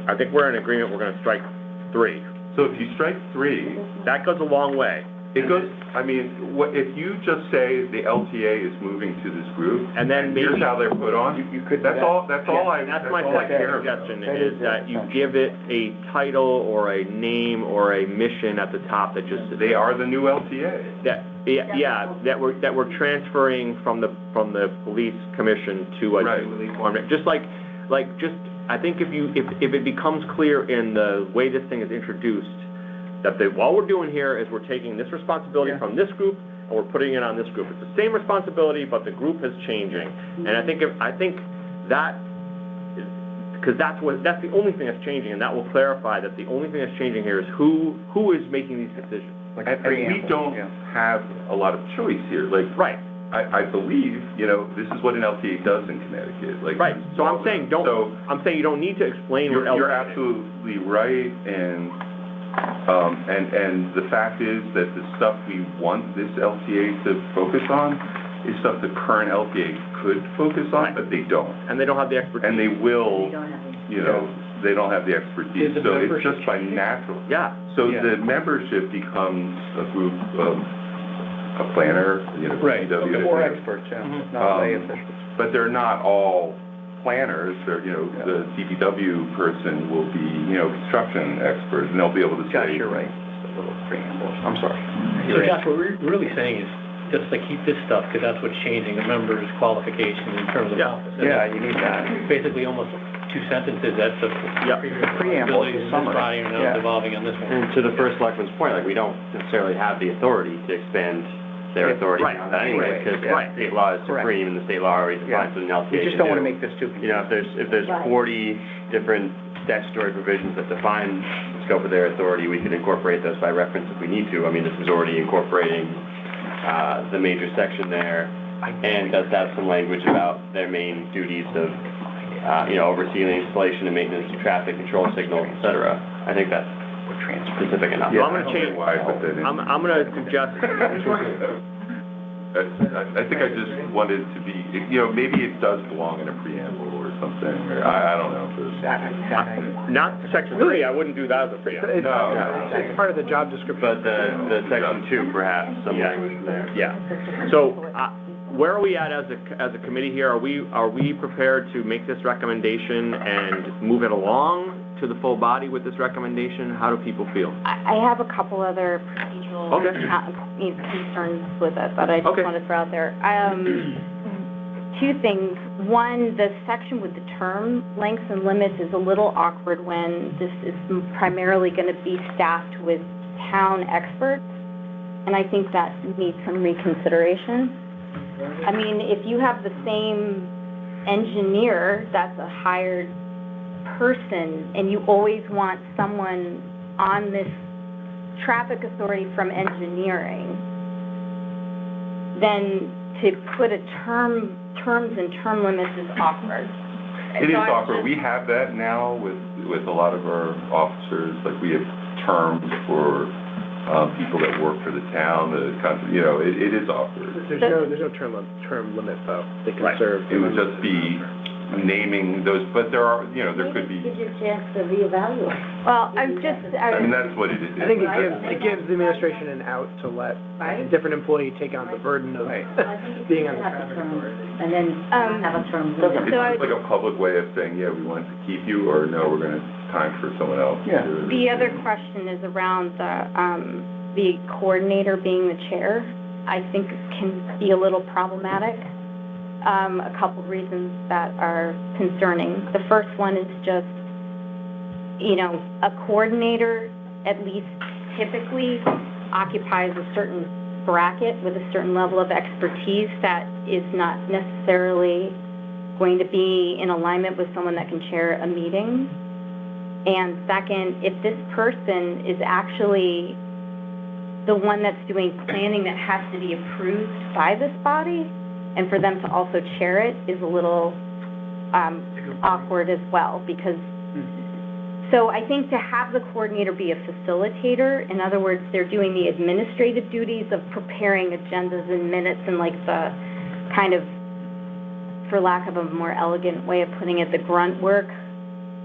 I think we're in agreement, we're gonna strike 3. So if you strike 3, That goes a long way. it goes, if you just say the LTA is moving to this group, And then maybe, here's how they're put on, You could. that's all I second care about. suggestion, is that you give it a title or a name or a mission at the top that just, They are the new LTA. that, Yeah, that we're transferring from the police commission to a Right. newly formed, just I think if it becomes clear in the way this thing is introduced, that all we're doing here is we're taking this responsibility from this group and we're putting it on this group. It's the same responsibility, but the group is changing. And I think that, because that's the only thing that's changing, and that will clarify that the only thing that's changing here is who is making these decisions. And we don't have a lot of choice here, like. Right. I believe, this is what an LTA does in Connecticut, like. Right, so I'm saying you don't need to explain what LTA is. You're absolutely right, and the fact is that the stuff we want this LTA to focus on is stuff the current LTA could focus on, but they don't. And they don't have the expertise. And they will, They don't have they don't have the expertise, Is the so it's membership just by changing? natural. Yeah. So the membership becomes a group of a planner, Right. DPW. Or experts, not lay officials. But they're not all planners, they're, the DPW person will be, construction experts, and they'll be able to Josh, say. you're right, just a little preamble, I'm sorry. So Josh, what we're really saying is, just to keep this stuff, because that's what's changing, the members' qualifications in terms of office. And Yeah, you need that. basically almost 2 sentences, that's the Preamble, responsibilities it's a of this summary. body are now Yeah. devolving on this one. And to the first selectman's point, we don't necessarily have the authority to expand their authority Right. beyond that anyway, Right. because Yeah. state law is Correct. supreme, and the state law already defines what an LTA We just can don't want to do. make this too confusing. If there's Right. 40 different statutory provisions that define the scope of their authority, we could incorporate those by reference if we need to. I mean, this is already incorporating the major section there, and does have some language about their main duties of, overseeing the installation and maintenance of traffic control signals, et cetera. I think that's specific enough. So I'm gonna change, Why I put that in. I'm gonna suggest, I think I just wanted to be, maybe it does belong in a preamble or something, or I don't know. not section 3, I wouldn't do that as a preamble. It's part of the job description. But the section 2, perhaps, some Yeah. language there. Yeah. So, where are we at as a committee here? Are we prepared to make this recommendation and move it along to the full body with this recommendation? How do people feel? I have a couple other procedural Okay. concerns with it that I just Okay. want to throw out there. 2 things. One, the section with the term lengths and limits is a little awkward when this is primarily going to be staffed with town experts, and I think that needs some reconsideration. I mean, if you have the same engineer that's a hired person, and you always want someone on this traffic authority from engineering, then to put terms and term limits is awkward. It is So I awkward. just- We have that now with a lot of our officers, like we have terms for people that work for the town, it is awkward. There's no term limit though. They can serve. It would just be naming those, but there are, there could be, Maybe it gives you a chance to reevaluate. Well, I'm just, I mean, that's what it is. I think it gives the administration an out to let a Right. different employee take on the burden of I think it's being good on to the have traffic the term, authority. and then have a term It's limit. So I- just like a public way of saying, yeah, we want to keep you, or no, we're gonna, time for someone else to Yeah. do it. the other question is around the coordinator being the chair. I think it can be a little problematic. A couple of reasons that are concerning. The first one is just, a coordinator, at least typically, occupies a certain bracket with a certain level of expertise that is not necessarily going to be in alignment with someone that can chair a meeting. And second, if this person is actually the one that's doing planning that has to be approved by this body, and for them to also chair it is a little awkward as well, because, so I think to have the coordinator be a facilitator, in other words, they're doing the administrative duties of preparing agendas and minutes and like the kind of, for lack of a more elegant way of putting it, the grunt work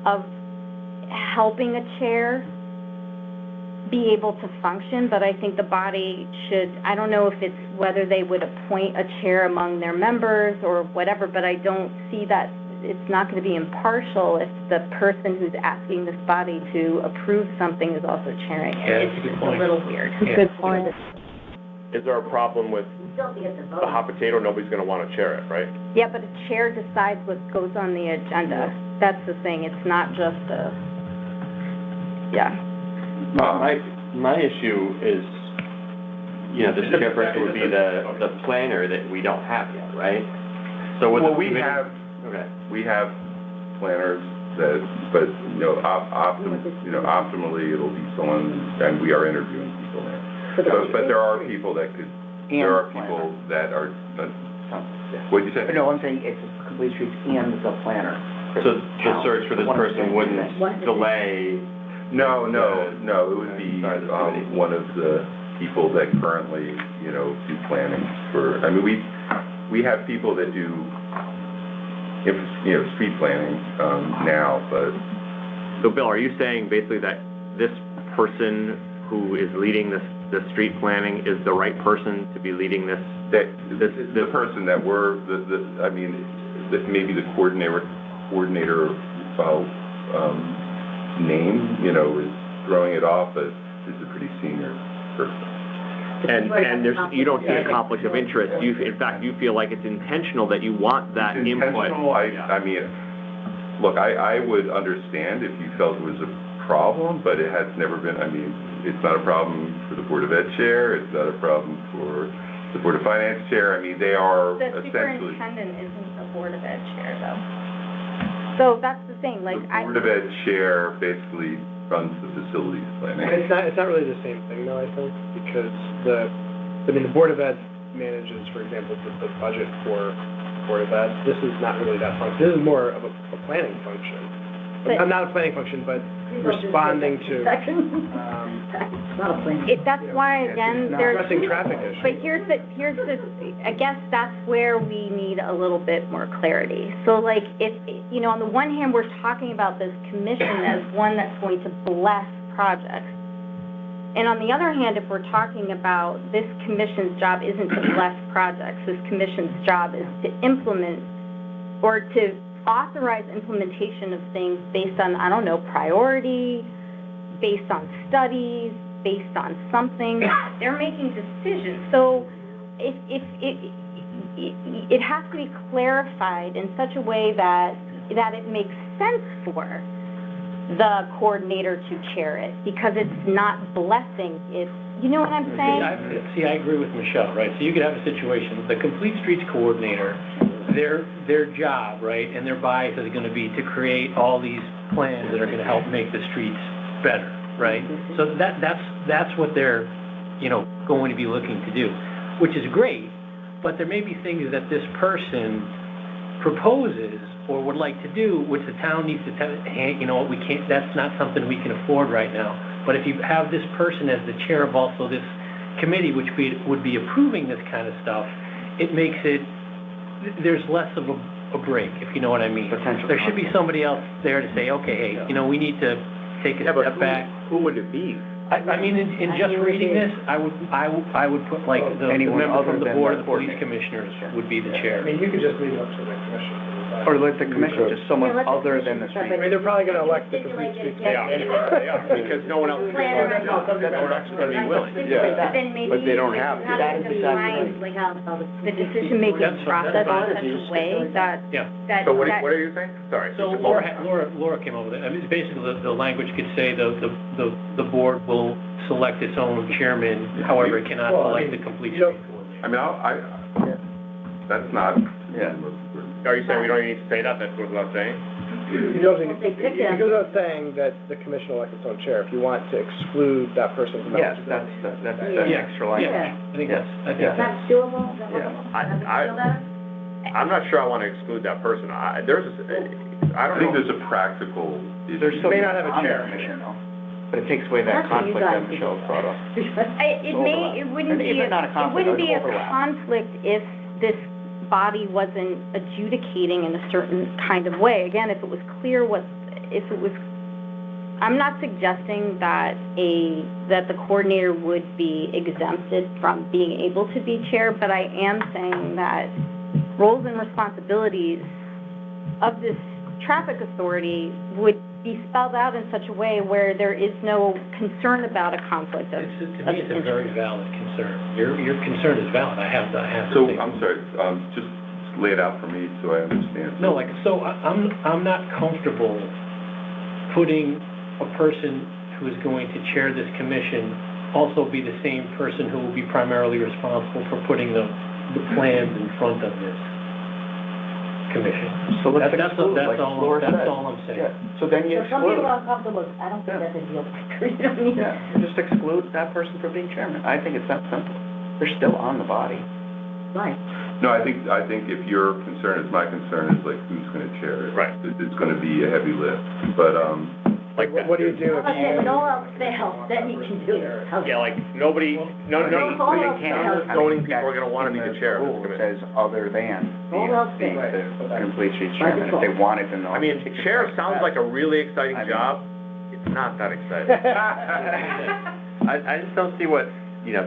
of helping a chair be able to function, but I think the body should, I don't know if it's whether they would appoint a chair among their members or whatever, but I don't see that it's not going to be impartial if the person who's asking this body to approve something is also chairing it. Yeah, It's that's a good just a point. little weird. Yeah. Good point. Is there a problem with We still have to get the vote. the hot potato? Nobody's gonna wanna chair it, right? Yeah, but the chair decides what goes on the agenda. That's the thing, it's not just a, yeah. My issue is, you know, this chairperson would be the planner that we don't have yet, right? So with Well, the we committee- have, Okay. we have planners that, but, optimally, it'll be someone, and we are interviewing people now. But there are people that could, there are people that are, what'd you say? No, I'm saying it's a complete streets and the planner. So the search for this person wouldn't delay, No, it would be, one of the people that currently, do planning for, I mean, we have people that do, street planning, now, but. So Bill, are you saying basically that this person who is leading the street planning is the right person to be leading this? The person that we're, maybe the coordinator, name, is throwing it off, but is a pretty senior person. And you don't see a conflict of interest. In fact, you feel like it's intentional that you want that It's input. intentional, look, I would understand if you felt it was a problem, but it has never been, it's not a problem for the Board of Ed chair, it's not a problem for the Board of Finance chair, they are The essentially. superintendent isn't the Board of Ed chair, though. So that's the thing, like, The Board of Ed chair basically runs the facilities planning. It's not really the same thing though, I think, because the Board of Ed manages, for example, the budget for Board of Ed. This is not really that function. This is more of a planning function. But- Not a planning function, but responding to, It's not a plan. that's why, again, there's. addressing traffic issues. But here's the, I guess that's where we need a little bit more clarity. So like, if, on the one hand, we're talking about this commission as one that's going to bless projects. And on the other hand, if we're talking about this commission's job isn't to bless projects, this commission's job is to implement or to authorize implementation of things based on, priority, based on studies, based on something. They're making decisions. So it has to be clarified in such a way that it makes sense for the coordinator to chair it, because it's not blessing, it's, you know what I'm saying? See, I agree with Michelle, right? So you could have a situation, the Complete Streets Coordinator, their job, right, and their bias is gonna be to create all these plans that are gonna help make the streets better, right? So that's what they're, going to be looking to do, which is great, but there may be things that this person proposes or would like to do, which the town needs to tell, hey, you know what, we can't, that's not something we can afford right now. But if you have this person as the chair of also this committee, which would be approving this kind of stuff, it makes it, there's less of a break, if you know what I mean. Potential There should be somebody else there to say, okay, hey, we need to take a step back. Who would it be? In just reading this, I would put like the Anyone member other from the than Board the of the Police coordinator. Commissioners would be the chair. You could just leave it up to the commission. Or let the commission, just someone Yeah, let the other than the commission street. They're probably gonna elect the Stipulate complete it, streets. yeah. They are, because no one else is Planner. going to be willing. But then maybe. But they don't have to. you have to define Like how the decision-making That's fine. process in such a way that, Yeah. So what are you saying? Sorry. So Laura came up with it. It's basically the language could say the board will select its own chairman, however, it cannot select the complete street coordinator. That's not. Yeah. Are you saying we don't even need to say that? That goes without saying? It goes without saying that the commission elects its own chair, if you want to exclude that person from Yes, eligibility. that's Yeah. extra language. I think Yes. that's, Is that doable? Is that Yeah. workable? I- Does it feel better? I'm not sure I want to exclude that person. I don't I think know. there's a practical issue. There's May not have a on the chair. commission, though. But it takes away that That's what you conflict that guys do. Michelle brought up. it wouldn't It's be, not a conflict, it wouldn't it's be a overlap. conflict if this body wasn't adjudicating in a certain kind of way. Again, if it was clear I'm not suggesting that the coordinator would be exempted from being able to be chair, but I am saying that roles and responsibilities of this traffic authority would be spelled out in such a way where there is no concern about a conflict of to me, it's a very valid concern. concern. Your concern is valid, I have to So, say. I'm sorry, just lay it out for me so I understand. No, I'm not comfortable putting a person who is going to chair this commission also be the same person who will be primarily responsible for putting the plans in front of this commission. So let's That's exclude, like Laura said. That's all I'm saying. Yeah, so then you So some people exclude. are uncomfortable, I don't think Yeah. that's a deal breaker, you know what I mean? Yeah, just exclude that person from being chairman. I think it's that simple. They're still on the body. Right. No, I think if your concern is my concern, is like who's gonna chair it. Right. It's gonna be a heavy lift, but, Like that. What do you do if Okay, when you... all else fails, then you can do it. How's Yeah, that? like, nobody, none of They- the, Hold none on, of hold the on. zoning people are gonna wanna be the chair of this Rule committee. says other than All else fails. the complete streets chairman. If they want it, then they'll. I mean, chair sounds like a really exciting I mean- job. It's not that exciting. I just don't see what,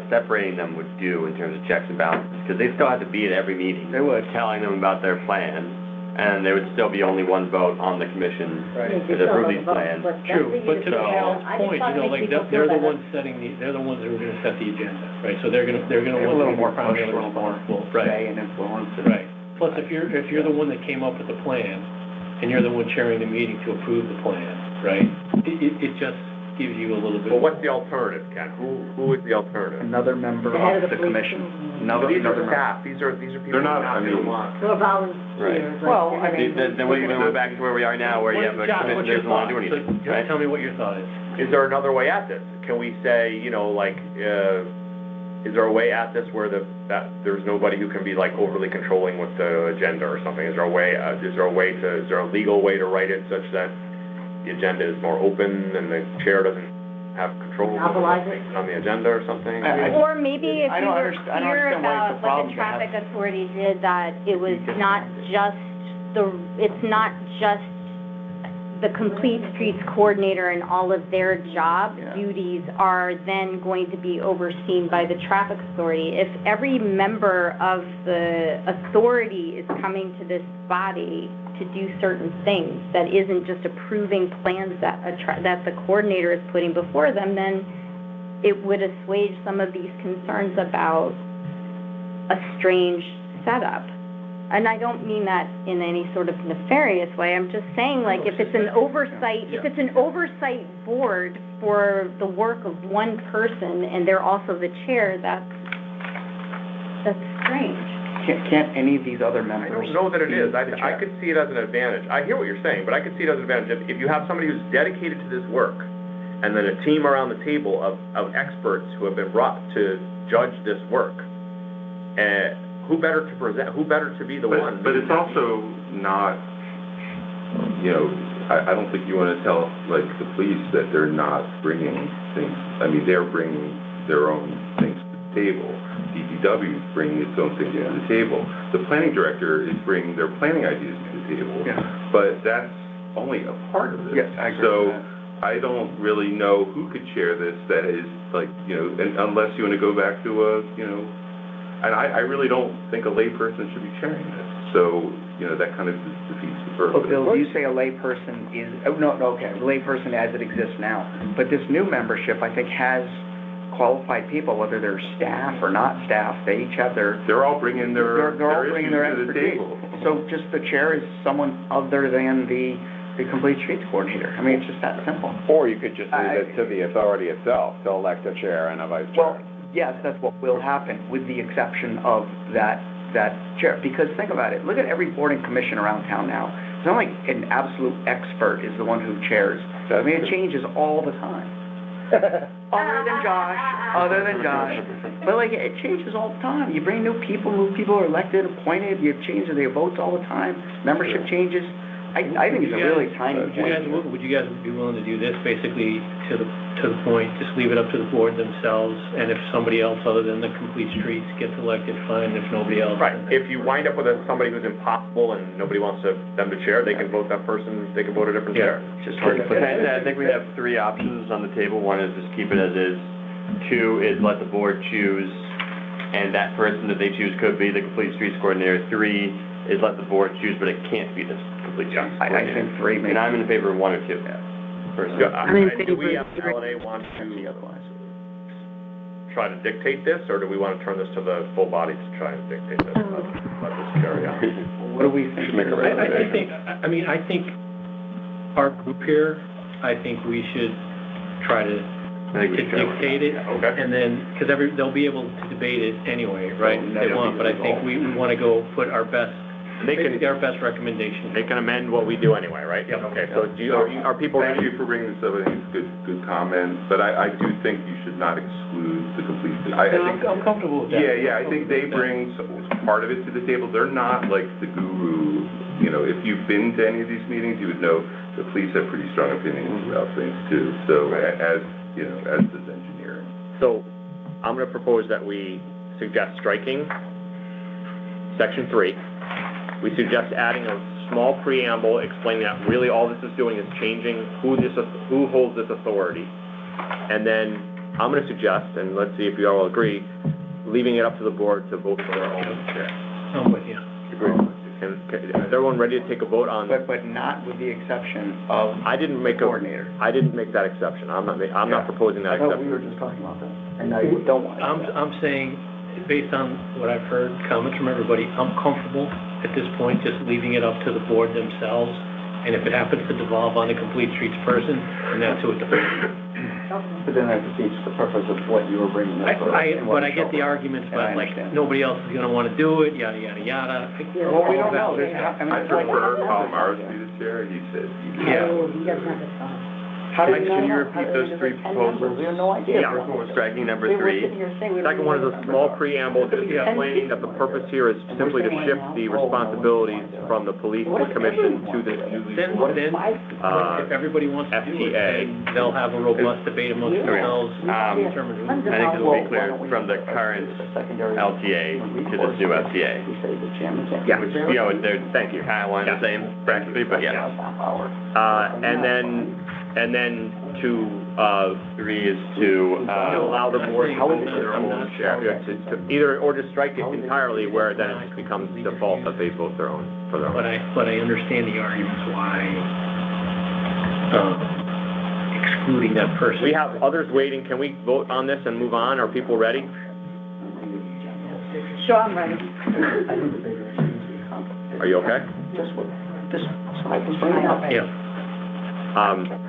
separating them would do in terms of checks and balances, because they still have to be at every meeting. They would. Telling them about their plans, and there would still be only one vote on the commission Right. They to still approve have these a vote, plans. but that's True, for you but to figure out. Michelle's I just point, try to make like, people they're feel the better. ones they're the ones who are gonna set the agenda, right? So they're gonna They have a want little to be more push, a primarily little more responsible. say and influence. and- Right. Plus, if you're the one that came up with the plan, and you're the one chairing the meeting to approve the plan, right? It just gives you a little bit. Well, what's the alternative, Ken? Who is the alternative? Another member The head of of the the police commission. commission. Another These are member. staff, these are people They're who not, are not I gonna mean- want. Who are volunteers, like. Well, they're I mean, gonna- Then we're back to where we are now, where you have a Josh, commission what's that your doesn't want to do thought? So anything, just right? tell me what your thought is. Is there another way at this? Can we say, is there a way at this where that there's nobody who can be like overly controlling with the agenda or something? Is there a legal way to write it such that the agenda is more open and the chair doesn't have control Monopolize it? on the agenda or something? Or maybe if I you don't were understand- I don't clear understand why it's a about what problem the to have- traffic authority did, that it was not just the complete streets coordinator and all of their job Yeah. duties are then going to be overseen by the traffic authority. If every member of the authority is coming to this body to do certain things, that isn't just approving plans that the coordinator is putting before them, then it would assuage some of these concerns about a strange setup. And I don't mean that in any sort of nefarious way, I'm just saying, like, if it's an oversight board for the work of one person, and they're also the chair, that's strange. Can't any of these other I members? don't know that it be is. the I chair? could see it as an advantage. I hear what you're saying, but I could see it as an advantage. If you have somebody who's dedicated to this work, and then a team around the table of experts who have been brought to judge this work, who better to be the one? But it's also not, I don't think you wanna tell, like, the police that they're not bringing things. I mean, they're bringing their own things to the table. DPW is bringing its own things to the table. The planning director is bringing their planning ideas to the table. Yeah. But that's only a part of it. Yes, I agree So, with that. I don't really know who could chair this that is, like, and unless you wanna go back to and I really don't think a layperson should be chairing this. So, that kind of defeats the purpose. But Bill, you say a layperson is, okay, layperson as it exists now. But this new membership, I think, has qualified people, whether they're staff or not staff, they each have their. They're all bringing their They're all bringing their issues to the expertise. table. So just the chair is someone other than the complete streets coordinator. I mean, it's just that simple. Or you could just leave it to the authority itself to elect a chair and a vice chair. Well, yes, that's what will happen, with the exception of that chair. Because think about it, look at every board and commission around town now. It's not like an absolute expert is the one who chairs. I mean, it changes all the time. Other than Josh. But like, it changes all the time. You bring new people are elected, appointed, you have changes, they have votes all the time, membership changes. I think it's a really tiny point. Would you guys be willing to do this, basically, to the point, just leave it up to the board themselves, and if somebody else other than the complete streets gets elected, fine, if nobody else. Right, if you wind up with somebody who's impossible and nobody wants them to chair, they can vote that person, they can vote a different chair. It's just hard to put that. I think we have three options on the table. One is just keep it as is. Two is let the board choose, and that person that they choose could be the complete streets coordinator. Three is let the board choose, but it can't be this complete streets I coordinator. think three makes. And I'm in favor of one or two. Personally. Do we have Holiday want to try to dictate this, or do we want to turn this to the full body to try and dictate this? Let this carry on. What do we think? I think our group here, I think we should try to dictate it. Okay. And then, because they'll be able to debate it anyway, right, if they want, but I think we want to go put our best, basically our best recommendation. They can amend what we do anyway, right? Yep. Okay, so are people Thank ready? you for bringing this up, I think it's good comments, but I do think you should not exclude the complete, I think. I'm comfortable with that. Yeah, I think they bring part of it to the table. They're not like the guru. You know, if you've been to any of these meetings, you would know the police have pretty strong opinions about things too. So as does engineering. So I'm going to propose that we suggest striking section 3. We suggest adding a small preamble explaining that really all this is doing is changing who holds this authority. And then I'm going to suggest, and let's see if you all agree, leaving it up to the board to vote for their own chair. I'm with you. Is everyone ready to take a vote on? But not with the exception of I didn't make coordinator. I didn't make that exception. I'm not proposing that I thought exception. we were just talking about that, and now you don't want it. I'm saying, based on what I've heard, comments from everybody, I'm comfortable at this point just leaving it up to the board themselves, and if it happens to devolve on a complete streets person, then that's who it devolves. But then that defeats the purpose of what you were bringing up. But I get the arguments, And I but like, understand. nobody else is gonna wanna do it, yada, yada, yada. Well, we don't know. I prefer Palomar to be the chair, he said. Yeah. Oh, he doesn't have the time. Can you repeat those 3 proposals? We have no idea. Yeah. Striking number 3. Second one is a small preamble just explaining that the purpose here is simply to shift the responsibilities from the police commission to this newly Then, formed, if everybody wants to do it, FTA. then they'll have a robust debate amongst themselves. Determine who- I think this will be clear from the current LTA to this new FTA. Yeah. Which, Thank you. kind of one and the same practically, but yes. And then to, 3 is to, allow the board to vote for their own share, to either, or to strike it entirely, where then it just becomes default that they vote for their But own. I understand the arguments why, excluding that person. We have others waiting, can we vote on this and move on, are people ready? Sure, I'm ready. Are you okay? Yeah.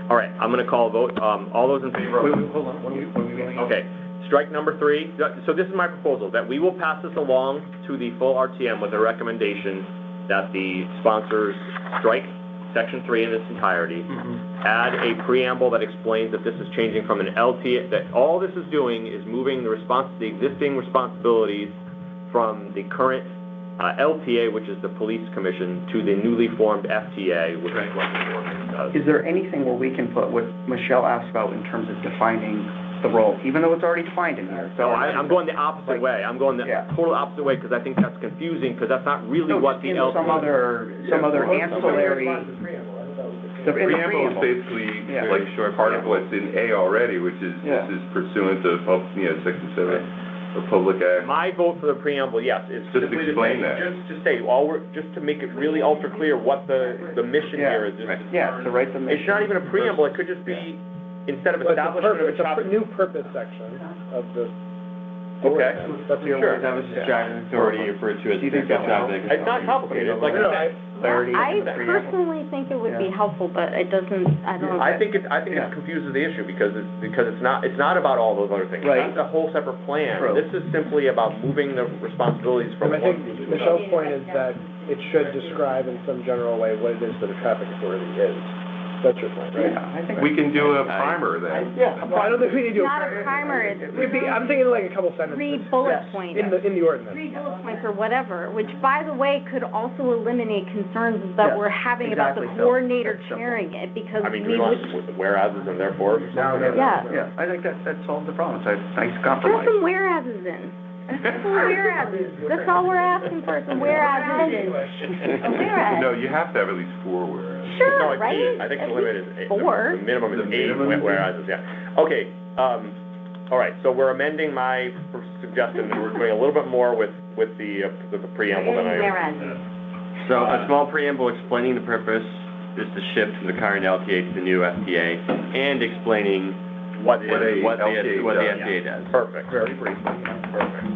All right, I'm gonna call a vote, all those in favor Wait, of... hold on, what are we voting on? Okay, strike number 3, so this is my proposal, that we will pass this along to the full RTM with a recommendation that the sponsors strike section 3 in its entirety, add a preamble that explains that this is changing from an LTA, that all this is doing is moving the existing responsibilities from the current LTA, which is the police commission, to the newly formed FTA, which is what the ordinance does. Is there anything where we can put what Michelle asked about in terms of defining the role, even though it's already defined in here? So I'm going the opposite way. I'm going the total opposite way, because I think that's confusing, because that's not really what the LTA... Some other ancillary... The preamble is basically like part of what's in A already, which is, this is pursuant to, section 7 of Public Act. My vote for the preamble, yes, is Just simply to explain say, that. just to say, just to make it really ultra clear what the mission here is. Yeah, to write the mission. It's not even a preamble, it could just be, instead of Well, establishment of a it's a chapter. new purpose section of the. Okay. That's your Sure. word. That was driving authority referred to as Do you think that would help? It's not complicated, it's like No, I said. Clarity I in the preamble. personally think it would be Yeah. helpful, but it doesn't, I don't know. I think it confuses the issue, because it's not about all those other things. Right. It's not a whole separate plan. True. This is simply about moving the responsibilities from I one. think Michelle's point is that it should describe in some general way what it is that a traffic authority is. That's your point, right? Yeah, I think. We can do a primer then. Yeah, well, I don't think we need to do Not a primer, it's I'm thinking like a couple sentences. 3 bullet points. In the ordinance. 3 bullet points or whatever, which, by the way, could also eliminate concerns that Yes, we're having about the exactly so. coordinator That's simple. chairing it, because I mean, do we we want would, whereases and therefores or something? Yeah. Yeah, I think that solves the problem. It's a nice throw compromise. some whereases in. Some whereases, that's all we're asking for, some whereases. A whereas. No, you have to have at least 4 whereas. No, Sure, it's right? 8. I think the limit is 8. 4. The minimum is The 8, minimum is whereas, yeah. Okay, all right, so we're amending my suggestion, and we're doing a little bit more with the preamble than I... Whereas. So a small preamble explaining the purpose is to shift from the current LTA to the new FTA, and explaining what the does. FDA does. Perfect. Very briefly, Perfect.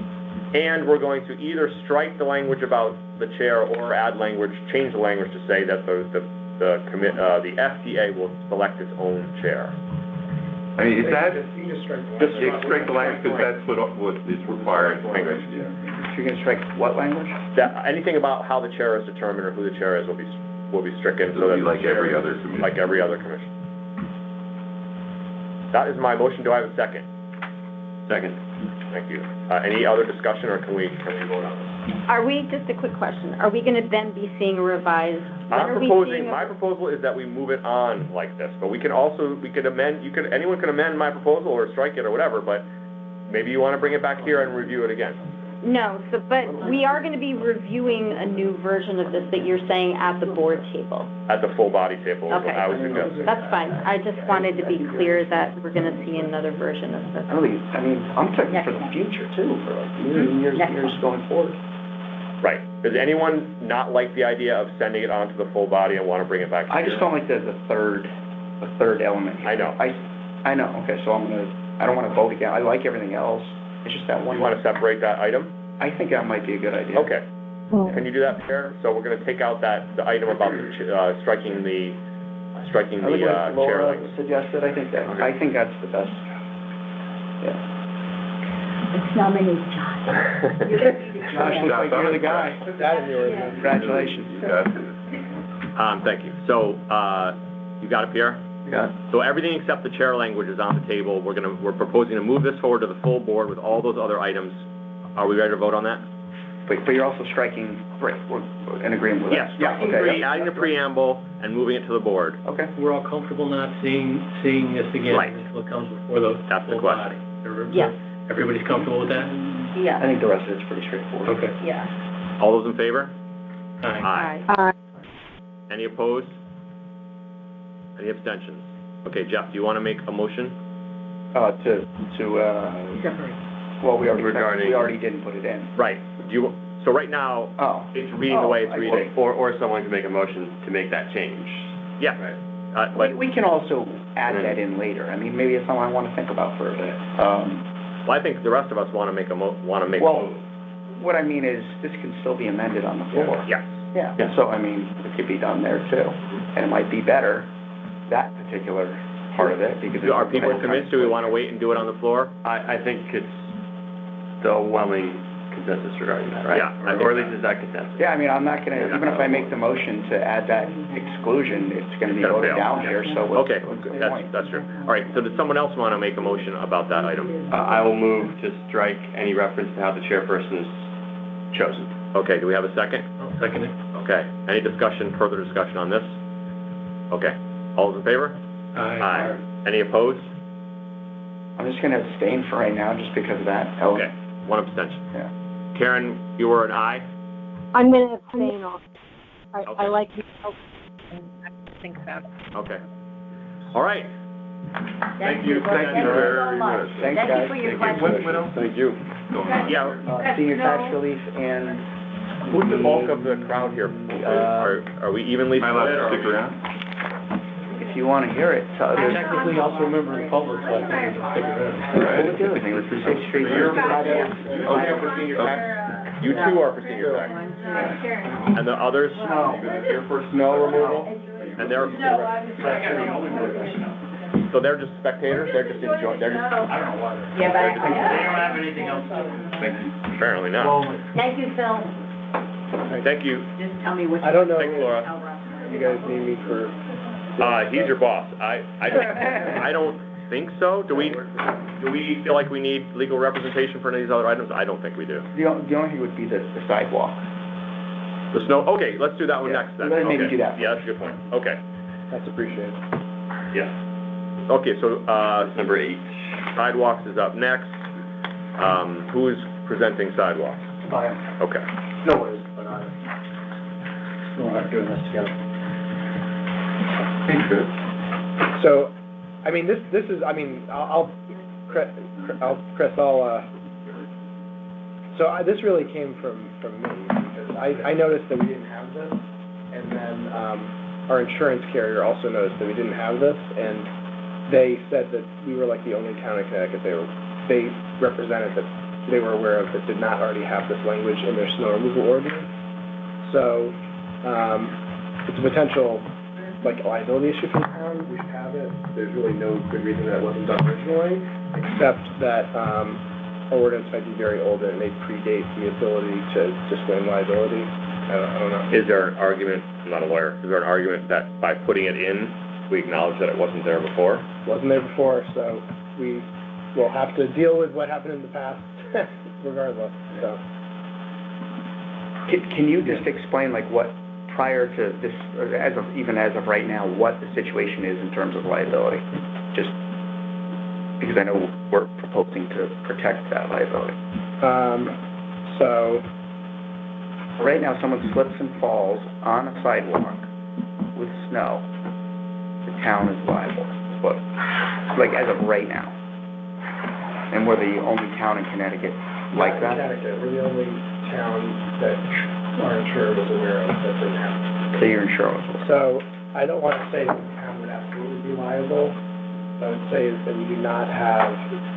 And we're going to either strike the language about the chair or add language, change the language to say that the FDA will select its own chair. I mean, is that, You just strike the just strike the language, because that's what is required. Language. You're gonna strike what language? That, anything about how the chair is determined or who the chair is will be stricken. It'll be the like chair every is other commission. Like every other commission. That is my motion. Do I have a second? Second. Thank you. Any other discussion, or can we vote on this? Are we, just a quick question, are we gonna then be seeing a revised? when are we seeing a- My proposal is that we move it on like this, but we can amend, anyone can amend my proposal or strike it or whatever, but maybe you want to bring it back here and review it again. No, but we are gonna be reviewing a new version of this that you're saying at the board table. At the full body table, is what Okay. I would suggest. That's fine, I just wanted to be clear that we're gonna see another version of this. Really, I mean, I'm thinking for the future too, for like years and years going forward. Right. Does anyone not like the idea of sending it on to the full body and want to bring it back here? I just don't like the third element here. I know. I know, okay, so I don't wanna vote again, I like everything else, it's just that one. You want to separate that item? I think that might be a good idea. Okay. Can you do that, Pierre? So we're going to take out the item about striking the I think chair what Laura language. suggested, I think that's the best. Yeah. It's nominated Josh. You're gonna be the Josh, chair. looks like you're the guy. Put that in the ordinance. Congratulations. You got it. Thank you. So, you got it, Pierre? Yeah. So everything except the chair language is on the table. We're proposing to move this forward to the full board with all those other items. Are we ready to vote on that? But you're also striking, right, we're in agreement with that? Yes. Yeah, okay. Three, adding the preamble and moving it to the board. Okay. We're all comfortable not seeing this again Right. until it comes before the That's the full question. body. Yes. Everybody's comfortable with that? I Yeah, think the rest of it's pretty straightforward. Okay. yeah. All those in favor? Aye. Aye. Any opposed? Any abstentions? Okay, Jeff, do you want to make a motion? Separate. Well, we Regarding- already didn't put it in. Right. So right now, Oh. it's reading the way it's reading. Or someone can make a motion to make that change. Yeah. Right. But, We can also add that in later. I mean, maybe it's something I want to think about for a bit. well, I think the rest of us want to make Well, what I mean is, this can still be amended on the floor. Yes. Yeah. So, I mean, it could be done there too. And it might be better, that particular part of it, because. Are people convinced? Do we want to wait and do it on the floor? I think it's the overwhelming consensus regarding that, right? Yeah, I think Or at least that. is that consensus? Yeah, I mean, I'm not gonna, even if I make the motion to add that exclusion, it's gonna be Gotta voted fail. down here, so what's Okay, what's the point? that's true. All right, so does someone else want to make a motion about that item? I will move to strike any reference to how the chairperson is chosen. Okay, do we have a second? I'll second it. Okay, any further discussion on this? Okay, all those in favor? Aye. Any opposed? I'm just gonna abstain for right now, just because of that Okay, element. one abstention. Yeah. Karen, you were an aye? I'm gonna abstain off. I Okay. like you. I think about it. Okay. All right. Thank you so very much. much. Thanks, Thank you guys. for your What questions. else? Thank you. Yeah, Senior tax relief and. who's the bulk of the crowd here? Are we evenly Am I allowed split? to or- stick around? If you wanna hear it, I'm technically also a member of the public, so I think we can figure it out. We'll do it. It was the Sixth Street. You're for senior tax? You too are for senior tax? And the others? You're for snow removal? And they're, so they're just spectators? They're just enjoying, they're just, Yeah, but They don't have anything else to do. apparently not. thank you, Phil. Thank you. Just tell me what. I don't know Thanks, Laura. if you guys need me for. He's your boss. I don't think so. Do we feel like we need legal representation for any of these other items? I don't think we do. The only thing would be the sidewalk. The snow, okay, let's do that one Yeah, next then. let's maybe Okay. do that. Yeah, that's a good point. Okay, That's appreciated. yeah. Okay, so, Number 8. sidewalks is up next. Who's presenting sidewalks? Okay. No worries, but we're doing this together. So, I mean, this is, I mean, Chris, this really came from me, because I noticed that we didn't have this, and then, our insurance carrier also noticed that we didn't have this, and they said that we were like the only town in Connecticut they represented that they were aware of that did not already have this language in their snow removal ordinance. So, it's a potential, like, liability issue for the town. We have it. There's really no good reason that it wasn't done originally, except that, our ordinance might be very old and it may predate the ability to disclaim liability. I don't know. Is there an argument, I'm not a lawyer, is there an argument that by putting it in, we acknowledge that it wasn't there before? Wasn't there before, so we will have to deal with what happened in the past regardless, so. Can you just explain, like, what, prior to this, or even as of right now, what the situation is in terms of liability? Just because I know we're proposing to protect that liability. So, right now, someone slips and falls on a sidewalk with snow, the town is liable, but, like, as of right now. And we're the only town in Connecticut like that? Connecticut, we're the only town that our insurer was aware of that didn't happen. So your insurer was aware. So, I don't want to say that the town would absolutely be liable. I would say that we do not have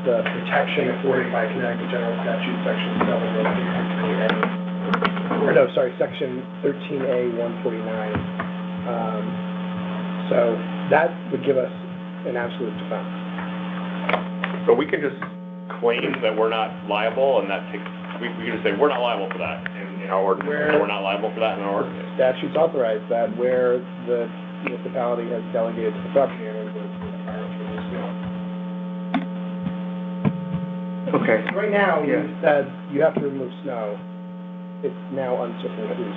the protection afforded by Connecticut General Statute, Section 7, Section 13A 149. So, that would give us an absolute defense. So we can just claim that we're not liable, and that takes, we can just say, we're not liable for that in our ordinance, or we're not liable for that in our ordinance. Statutes authorize that where the municipality has delegated to the property owner the power to remove snow. Okay. Right now, you said you have to remove snow. It's now uncertain who's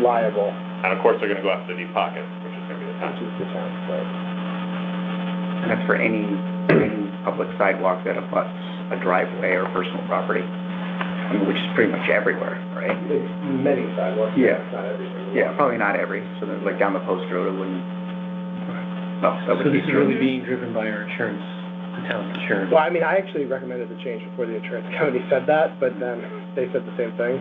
liable, And of course, they're gonna go after the deep pockets, which is gonna be the town. which is the town, right? And that's for any public sidewalk that abuts a driveway or personal property, I mean, which is pretty much everywhere, right? It's many sidewalks, Yeah. it's not everything. Yeah, probably not every, so then, like, down the post road, it wouldn't, no, that So would be this is true. really being driven by our insurance, the town's insurance. Well, I mean, I actually recommended the change before the insurance company said that, but then they said the same thing.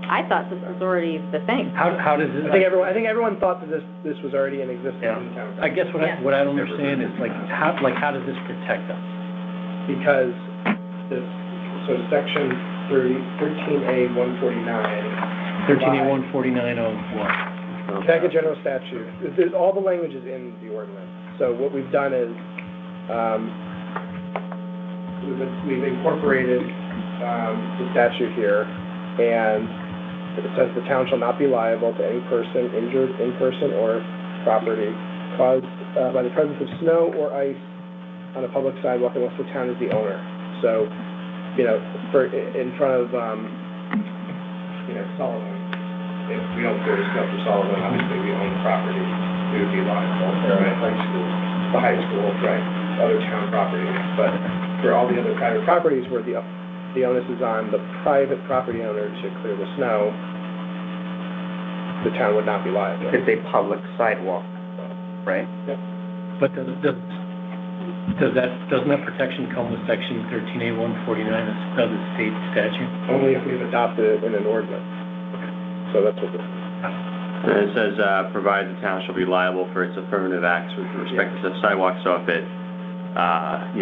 I thought this was already the thing. How does it? I think everyone thought that this was already in existence in town. I guess what I don't understand is, like, how does this protect us? Because so section 13A 149. 13A 149 of what? Connecticut General Statute, there's, all the language is in the ordinance. So what we've done is, we've incorporated, the statute here, and it says the town shall not be liable to any person injured in person or property caused, by the presence of snow or ice on a public sidewalk unless the town is the owner. So, in front of, Sullivan, if we don't clear the snow for Sullivan, obviously we own the property, we would be liable. Right, high school, the high school, right, other town properties. But for all the other private properties where the onus is on the private property owner to clear the snow, the town would not be liable. It's a public sidewalk, right? But doesn't that protection come with section 13A 149 of the state statute? Only if we've adopted it in an ordinance. So that's what this is. And it says, provided the town shall be liable for its affirmative acts with respect to the sidewalk, so if it,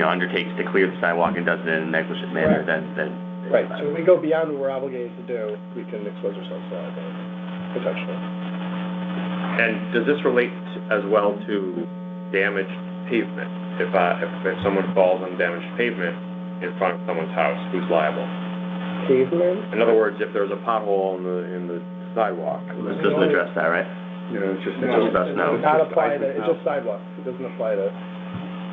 undertakes to clear the sidewalk and does it in a negligent manner, Right. then. Right, so if we go beyond what we're obligated to do, we can expose ourselves to liability, potentially. And does this relate as well to damaged pavement? If someone falls on damaged pavement in front of someone's house, who's liable? Pavement? In other words, if there's a pothole in the sidewalk. This doesn't address that, right? It's just about snow. It does not apply to, it's just sidewalks, it doesn't apply to.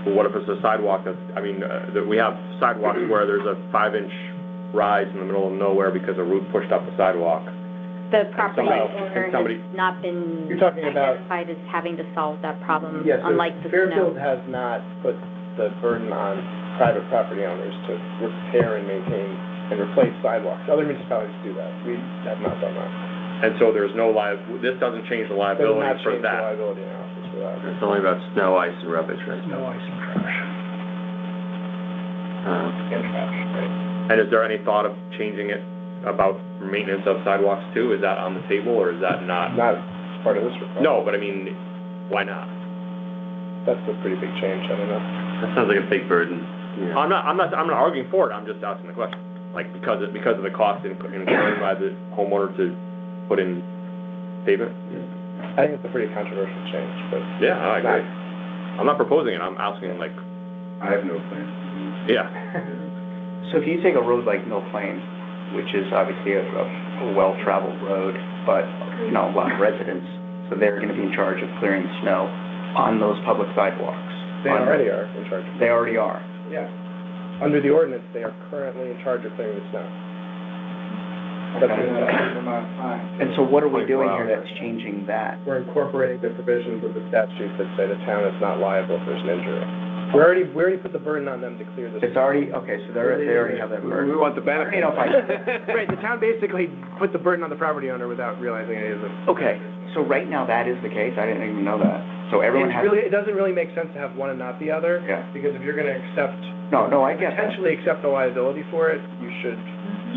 Well, what if it's a sidewalk we have sidewalks where there's a 5-inch rise in the middle of nowhere because a root pushed up the sidewalk. The property somebody- owner has not been You're talking about- identified as having to solve that problem, Yes, unlike the Fairfield snow. has not put the burden on private property owners to repair and maintain and replace sidewalks. Other municipalities do that, we have not done that. And so there's no this doesn't change the Does liability not for change the that. liability analysis for that. It's only about snow, ice, and rubbish, right? No ice and trash. And trash, right? And is there any thought of changing it about maintenance of sidewalks too? Is that on the table, or is that not? Not part of this report. No, but I mean, why not? that's a pretty big change, I don't know. That sounds like a big burden. I'm not arguing for it, I'm just asking the question. Like, because of the cost incurred by the homeowner to put in pavement? I think it's a pretty controversial change, but. Yeah, I agree. I'm not proposing it, I'm asking, like, I have no plan. yeah. So if you take a road like Mill Plain, which is obviously a well-traveled road, but, you know, a lot of residents, so they're gonna be in charge of clearing snow on those public sidewalks. They already are in charge. They already are. Yeah. Under the ordinance, they are currently in charge of clearing the snow. That's what it says. And so what are we doing here that's changing that? We're incorporating the provisions of the statute that say the town is not liable if there's an injury. We already put the burden on them to clear this. It's already, okay, so they already have that burden. We want the benefit. You know, fine. Right, the town basically put the burden on the property owner without realizing any of the. Okay, so right now that is the case? I didn't even know that. So everyone has. It doesn't really make sense to have one and not the other. Yeah. Because if you're gonna accept. No, I get that. Potentially accept the liability for it, you should.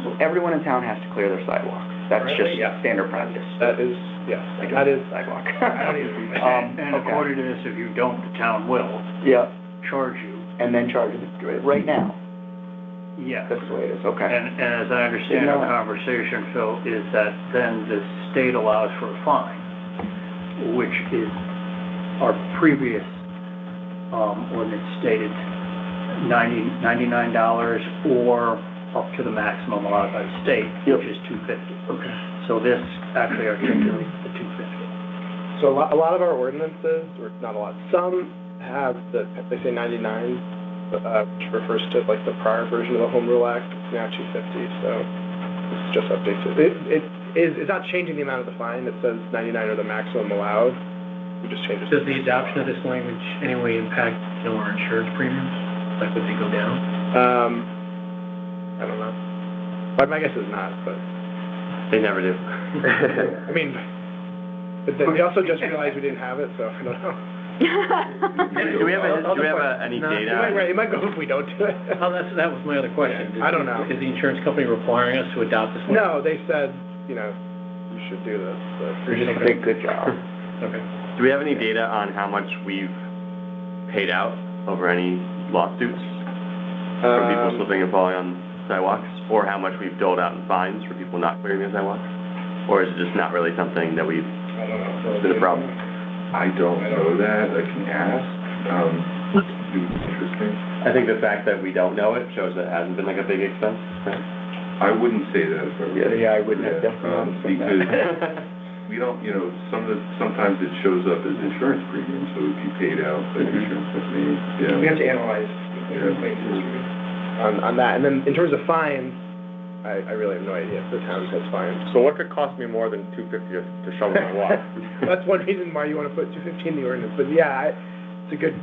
So everyone in town has to clear their sidewalk. That's just Really? Yeah. standard practice. That is, yes, Like that is. sidewalk. I don't either. And okay. according to this, if you don't, the town will Yeah, charge you. and then charge it right now. Yes. That's the way it is, okay. And as I understand our conversation, Phil, is that then the state allows for a fine, which is our previous, ordinance stated $99 or up to the maximum allowed by the state, which is $250. Okay. So this actually articulates the $250. So a lot of our ordinances, or not a lot, some have they say 99, which refers to like the prior version of the Home Rule Act, it's now 250, so it's just updated. It's not changing the amount of the fine, it says 99 are the maximum allowed, we just changed it. Does the adoption of this language anyway impact, our insurance premiums? Like, would they go down? I don't know. But my guess is not, but. They never do. I mean, but they also just realized we didn't have it, so I don't know. Do we have any data? It might go if we don't do it. Oh, that was my other question. I don't know. Is the insurance company requiring us to adopt this? No, they said, you should do this, but. You're just a good job. Okay. Do we have any data on how much we've paid out over any lawsuits from people slipping and falling on sidewalks, or how much we've doled out in fines for people not clearing the sidewalks? Or is it just not really something that we've, I don't know. it's been a problem? I don't know that, I can ask, it was interesting. I think the fact that we don't know it shows that it hasn't been like a big expense. I wouldn't say that if I were. Yeah, I wouldn't have definitely said Because that. we don't, sometimes it shows up as insurance premium, so if you paid out by the insurance company, We have to analyze the claims history on that, and then in terms of fines, I really have no idea if the town has fines. So what could cost me more than $250 to shovel my walk? That's one reason why you wanna put 250 in the ordinance, but yeah, it's a good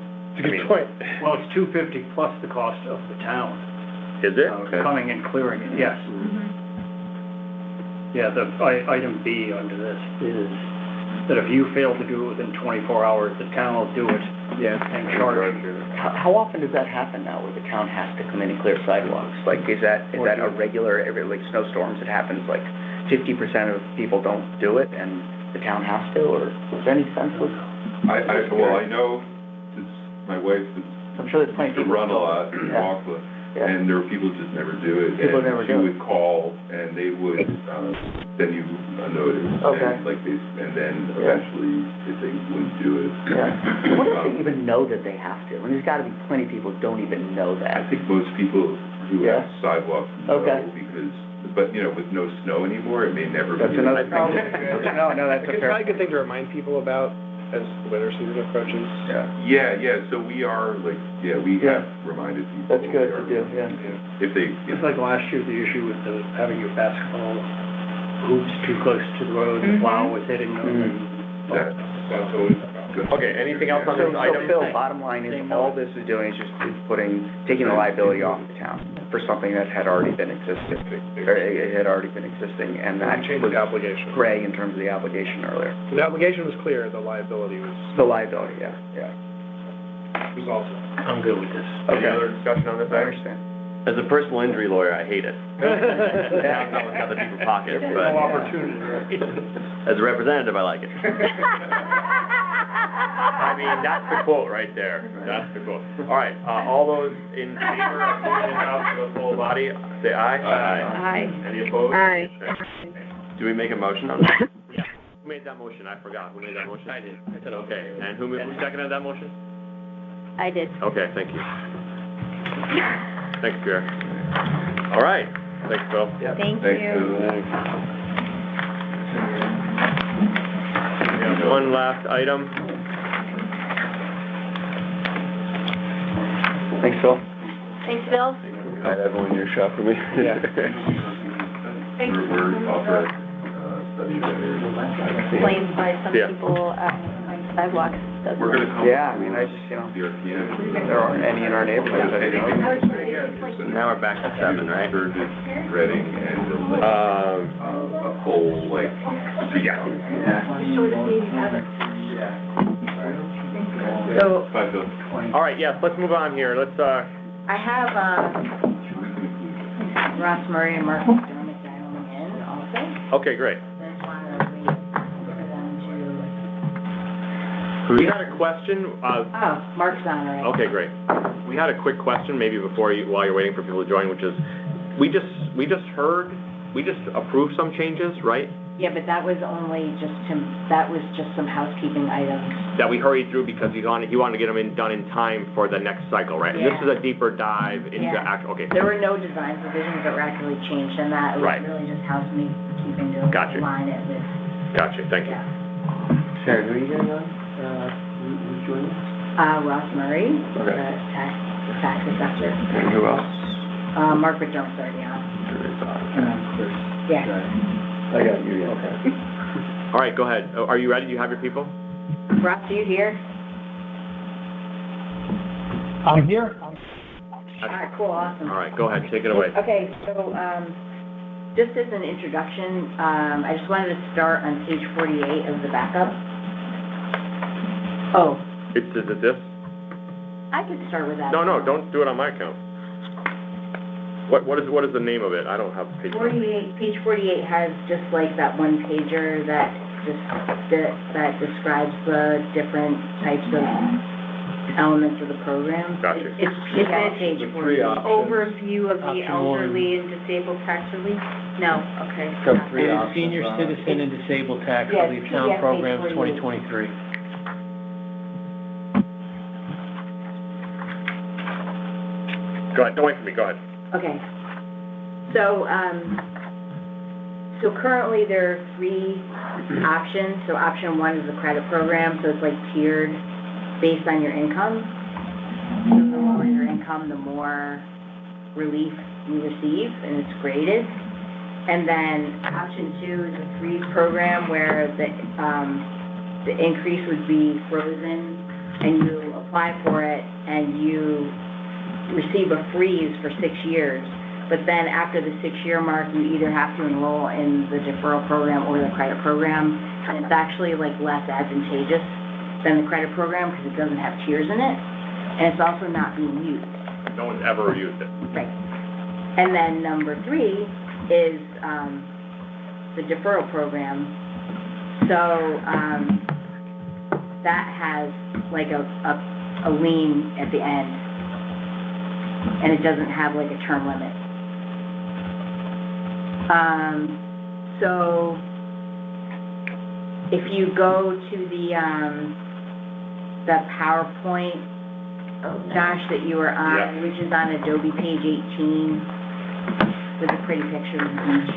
point. Well, it's $250 plus the cost of the town. Is it? Coming and clearing it, yes. Yeah, the item B under this is that if you fail to do it within 24 hours, the town will do it and charge you. How often does that happen now, where the town has to come in and clear sidewalks? Like, is that a regular, like snowstorms, it happens, like 50% of people don't do it, and the town has to, or is there any sense of? I know, my wife I'm sure there's plenty of people. run a lot and walk, and there are people who just never do it. People never do it. She would call, and they would send you a notice. Okay. And then eventually, if they wouldn't do it. Yeah. I wonder if they even know that they have to. I mean, there's gotta be plenty of people who don't even know that. I think most people who have sidewalks know, Okay. because, but, with no snow anymore, it may never be. That's another thing. No, that's a It's fair. probably a good thing to remind people about as the winter season approaches. Yeah, so we are, we have reminded people. That's good to do, yeah. If they, It's like last year, the issue with having your basketball hoops too close to the road, the plow was hitting them. that's always good. Okay, anything else on So, this item? Phil, bottom line is, all this is doing is just taking the liability off the town for something that had already been existing, or it had already been existing, and that Change was the obligation. gray in terms of the obligation earlier. The obligation was clear, the liability was The liability, yeah. resolved. I'm good with this. Any other discussion on this I item? understand. As a personal injury lawyer, I hate it. Town's always got the deeper pockets, but opportunity, right? as a representative, I like it. I mean, that's the quote right there. That's the quote. All right, all those in favor of moving it out to the full body, say aye. Aye. Any opposed? Aye. Do we make a motion on that? Yeah. Who made that motion? I forgot. Who made that motion? I did. I said okay. And who seconded that motion? I did. Okay, thank you. Thanks, Pierre. All right. Thanks, Phil. Thank Thanks, you. We have one last item. Thanks, Phil. Thanks, Bill. I'd have one in your shop for me. Yeah. We're offer, study that area. Explained by some Yeah. people, sidewalks doesn't. We're gonna come. Yeah, I mean, I just, The RTM. there aren't any in our neighborhood, I don't know. So now we're back to 7, right? Third is Reading and the, a whole, like, yeah. So, All right, yes, let's move on here. Let's, I have, Ross Murray and Mark McDermott dialing in also. okay, great. I just wanted to wait for them We had a question, oh, Mark's on already. okay, great. We had a quick question maybe before you, while you're waiting for people to join, which is, we just approved some changes, right? Yeah, but that was only that was just some housekeeping items. That we hurried through because he wanted to get them done in time for the next cycle, right? And this is a deeper dive into Yeah. okay. There were no design provisions that were actually changed in that. It was Right. really just housekeeping to Gotcha. align it with, Gotcha, thank you. yeah. Sharon, who are you getting on? Who's joining? Ross Murray, the Okay. tax assessor. And who else? Mark McDermott's already on. Yeah. I got you, okay. All right, go ahead. Are you ready? Do you have your people? Ross, are you here? I'm here. All right, cool, awesome. All right, go ahead, take it away. Okay, so, just as an introduction, I just wanted to start on page 48 of the backup. Oh, Is it this? I could start with that. No, don't do it on my account. What is the name of it? I don't have page. 48, page 48 has just like that one pager that describes the different types of elements of the program. Gotcha. It's page 48. Overview of the Option one. elderly and disabled tax relief? No, okay. Got three And options. Senior Citizen and Disabled Tax Yeah, Relief yeah, Town page Program 48. 2023. Go ahead, don't wait for me, go ahead. Okay. So, so currently there are 3 options. So option 1 is the credit program, so it's like tiered based on your income. So the lower your income, the more relief you receive, and it's graded. And then option 2 is a freeze program where the increase would be frozen, and you apply for it, and you receive a freeze for 6 years. But then after the 6-year mark, you either have to enroll in the deferral program or the credit program. And it's actually like less advantageous than the credit program because it doesn't have tiers in it. And it's also not being used. No one's ever used it. Right. And then number 3 is the deferral program. So that has like a lien at the end. And it doesn't have like a term limit. So if you go to the PowerPoint, Josh, that you were on, Yeah. which is on Adobe page 18, with a pretty picture of the beach.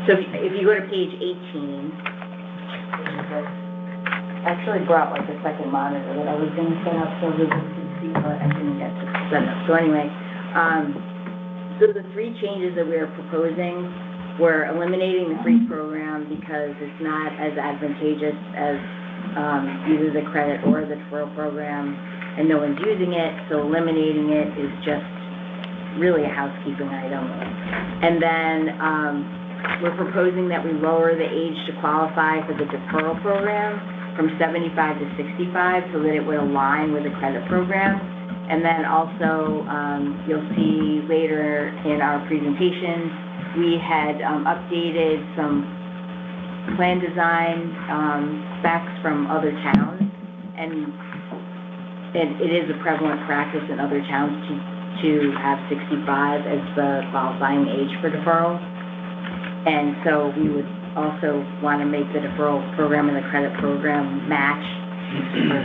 So if you go to page 18, I actually brought like a second monitor that I was going to set up so that we could see, but I didn't get to set it up. So anyway, so the 3 changes that we are proposing, we're eliminating the freeze program because it's not as advantageous as either the credit or the deferral program, and no one's using it, so eliminating it is just really a housekeeping item. And then we're proposing that we lower the age to qualify for the deferral program from 75 to 65 so that it would align with the credit program. And then also, you'll see later in our presentation, we had updated some plan design, specs from other towns, and it is a prevalent practice in other towns to have 65 as the qualifying age for deferral. And so we would also want to make the deferral program and the credit program match for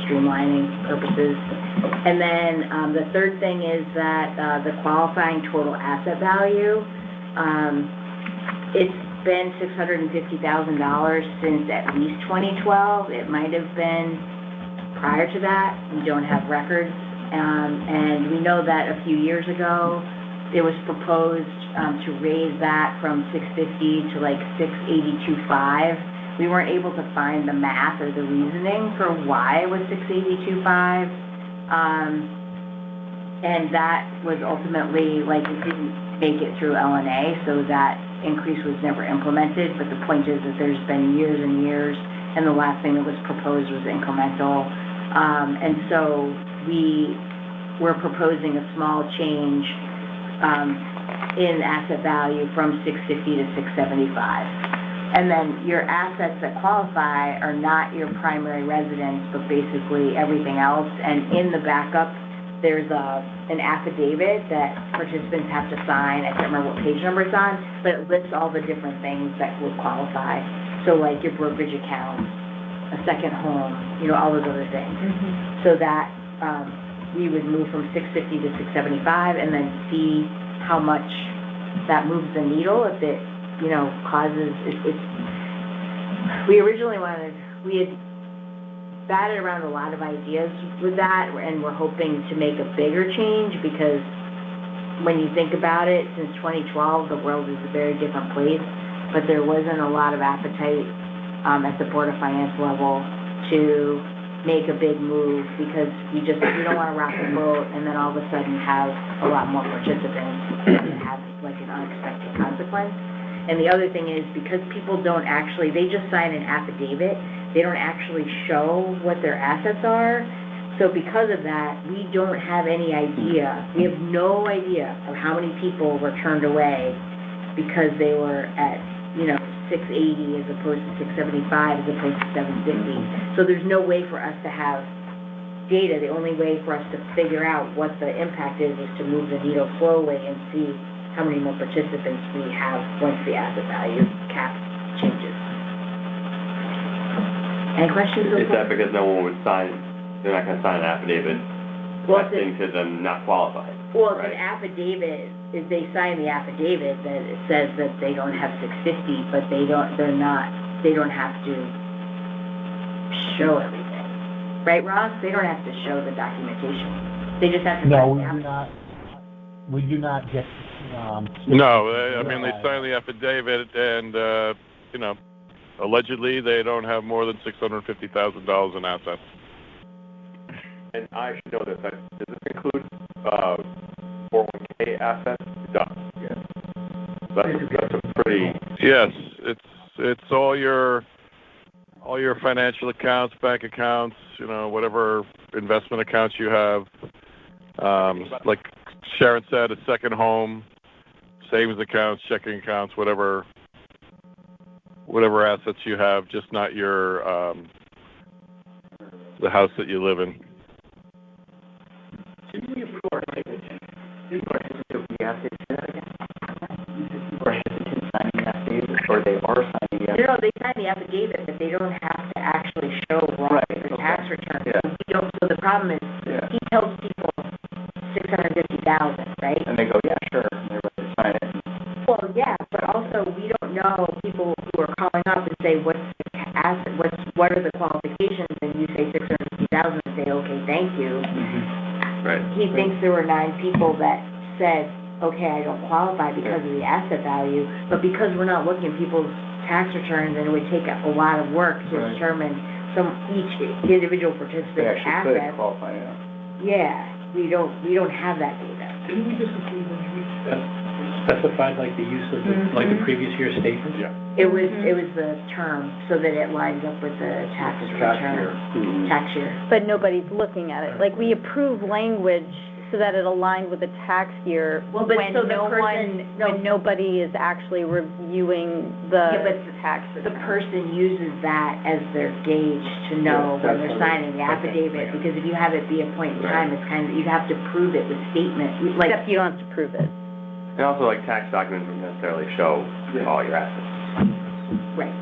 streamlining purposes. And then the third thing is that the qualifying total asset value, it's been $650,000 since at least 2012. It might have been prior to that. We don't have records. And we know that a few years ago, it was proposed to raise that from 650 to like 682.5. We weren't able to find the math or the reasoning for why it was 682.5. And that was ultimately, like, it didn't make it through LNA, so that increase was never implemented. But the point is that there's been years and years, and the last thing that was proposed was incremental. And so we're proposing a small change in asset value from 650 to 675. And then your assets that qualify are not your primary residence, but basically everything else. And in the backup, there's an affidavit that participants have to sign. I can't remember what page number it's on, but it lists all the different things that would qualify. So like your brokerage account, a second home, all those other things. Mm-hmm. So that we would move from 650 to 675 and then see how much that moves the needle. If it, causes, we had batted around a lot of ideas with that, and we're hoping to make a bigger change, because when you think about it, since 2012, the world is a very different place, but there wasn't a lot of appetite at the Board of Finance level to make a big move, because we don't want to rock the boat and then all of a sudden have a lot more participants and have like an unexpected consequence. And the other thing is, because people they just sign an affidavit, they don't actually show what their assets are. So because of that, we don't have any idea. We have no idea of how many people were turned away because they were at, 680 as opposed to 675 as opposed to 750. So there's no way for us to have data. The only way for us to figure out what the impact is to move the needle slowly and see how many more participants we have once the asset value cap changes. Any questions? Is that because no one would sign, they're not gonna sign an affidavit attesting to them not qualified? Well, it's an affidavit, if they sign the affidavit, that it says that they don't have 650, but they don't have to show everything. Right, Ross? They don't have to show the documentation. They just have to sign the affidavit. We do not get, No, they sign the affidavit and, allegedly they don't have more than $650,000 in assets. And I should know this, does this include 401k assets? It does. Yes. That's a pretty... Yes, it's all your financial accounts, bank accounts, whatever investment accounts you have. Like Sharon said, a second home, savings accounts, checking accounts, whatever assets you have, just not your the house that you live in. Didn't we approve our hesitant? Didn't our hesitant we have to say that again? Or hesitant signing the affidavit, or they are signing the affidavit? No, they sign the affidavit, but they don't have to actually show the tax return. Yeah. So the problem is, he tells people 650,000, right? And they go, yeah, sure, and they're ready to sign it. Well, yeah, but also we don't know people who are calling up and say, what are the qualifications? And you say 650,000 and say, okay, thank you. Mm-hmm. Right. He thinks there were 9 people that said, okay, I don't qualify because of the asset value, but because we're not looking at people's tax returns, and it would take a lot of work to determine each individual participant's assets. They actually could qualify, Yeah, we don't have that data. Didn't we just approve specified like the use of the previous year's statements? Yeah. It was the term, so that it lines up with the tax return. Tax year. But nobody's looking at it. Like, we approve language so that it aligned with the tax year, Well, but when so the no person- one, no. when nobody is actually reviewing Yeah, the but tax the return. person uses that as their gauge to know when they're signing the affidavit, because if you have it be a point in time, it's kind of, you have to prove it with statement, like. Except you don't have to prove it. And also, like, tax documents don't necessarily show all your assets. Right.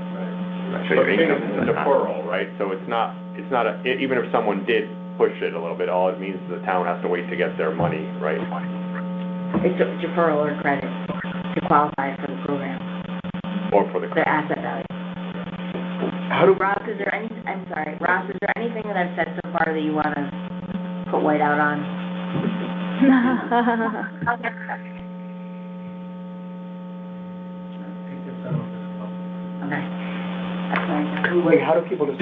Show your income. It's a deferral, right? So it's not even if someone did push it a little bit, all it means is the town has to wait to get their money, right? It's a deferral or credit to qualify for the program, Or for the the asset value. Ross, is there anything that I've said so far that you want to put white out on? Okay. That's fine. Wait, how do people decide?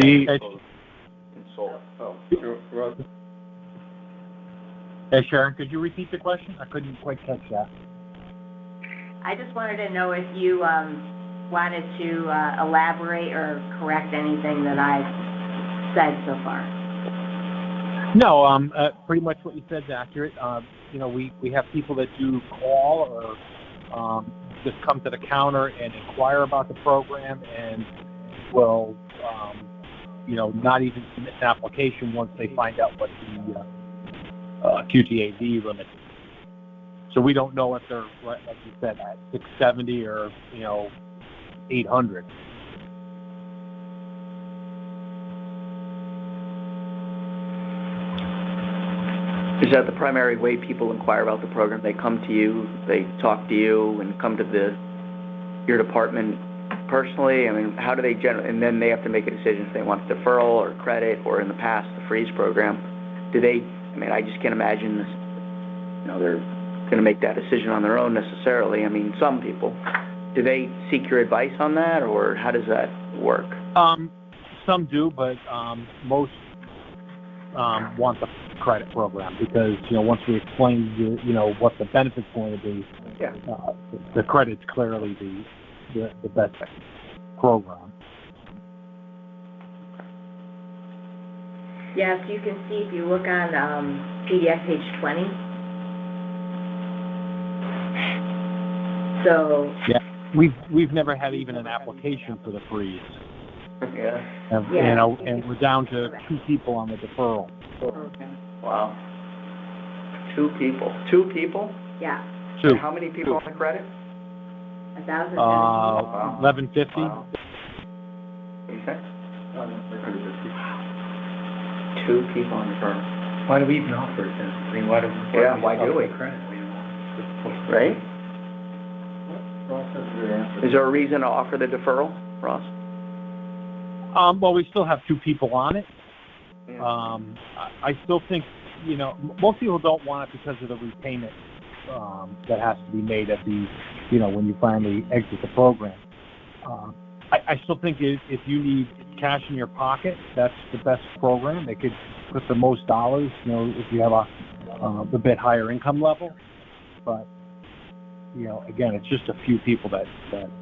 Hey, Sharon, could you repeat the question? I couldn't quite catch that. I just wanted to know if you wanted to elaborate or correct anything that I've said so far. No, pretty much what you said is accurate. You know, we have people that do call or just come to the counter and inquire about the program and will, you know, not even submit an application once they find out what the QTAD limit is. So we don't know if they're, like you said, at 670 or, you know, 800. Is that the primary way people inquire about the program? They come to you, they talk to you, and come to your department personally? I mean, how do they generally, and then they have to make a decision if they want deferral or credit, or in the past, the freeze program. Do they, I mean, I just can't imagine this, you know, they're going to make that decision on their own necessarily. I mean, some people. Do they seek your advice on that, or how does that work? Some do, but most want the credit program because, you know, once we explain, you know, what the benefit's going to be, the credit's clearly the best program. Yes, you can see if you look on PDF page 20. So. Yeah, we've never had even an application for the freeze. Yeah. And, Yeah. You know, and we're down to 2 people on the deferral. Okay. Wow. 2 people. 2 people? Yeah. 2. And how many people on the credit? 1,017. 1150. Wow. What do you say? 2 people on the deferral. Why do we even offer it then? I mean, why do we? Why do we? Credit? Right? Is there a reason to offer the deferral, Ross? Well, we still have 2 people on it. Yeah. I still think, you know, most people don't want it because of the repayment that has to be made at the, you know, when you finally exit the program. I still think if you need cash in your pocket, that's the best program. They could put the most dollars, you know, if you have a bit higher income level. But, you know, again, it's just a few people that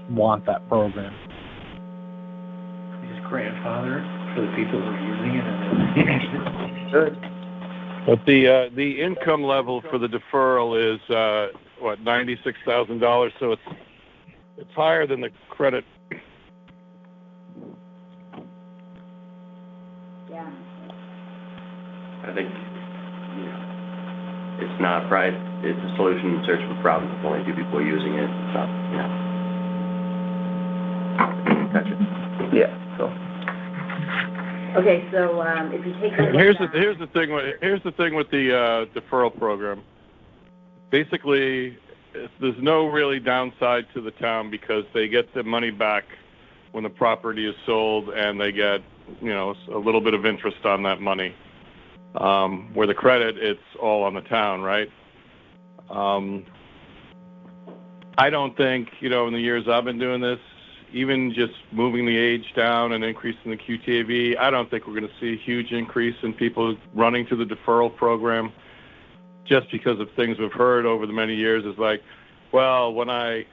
want that program. Just grandfather for the people who are using it and Good. But the income level for the deferral is $96,000, so it's higher than the credit. Yeah. I think, it's not right. It's a solution in search of a problem. If only 2 people are using it. It's not, Gotcha. Yeah, so. Okay, so if you take a look Here's at- the thing with the deferral program. Basically, there's no really downside to the town because they get the money back when the property is sold, and they get, you know, a little bit of interest on that money. Where the credit, it's all on the town, right? I don't think, you know, in the years I've been doing this, even just moving the age down and increasing the QTAV, I don't think we're going to see a huge increase in people running to the deferral program just because of things we've heard over the many years is like, well, when I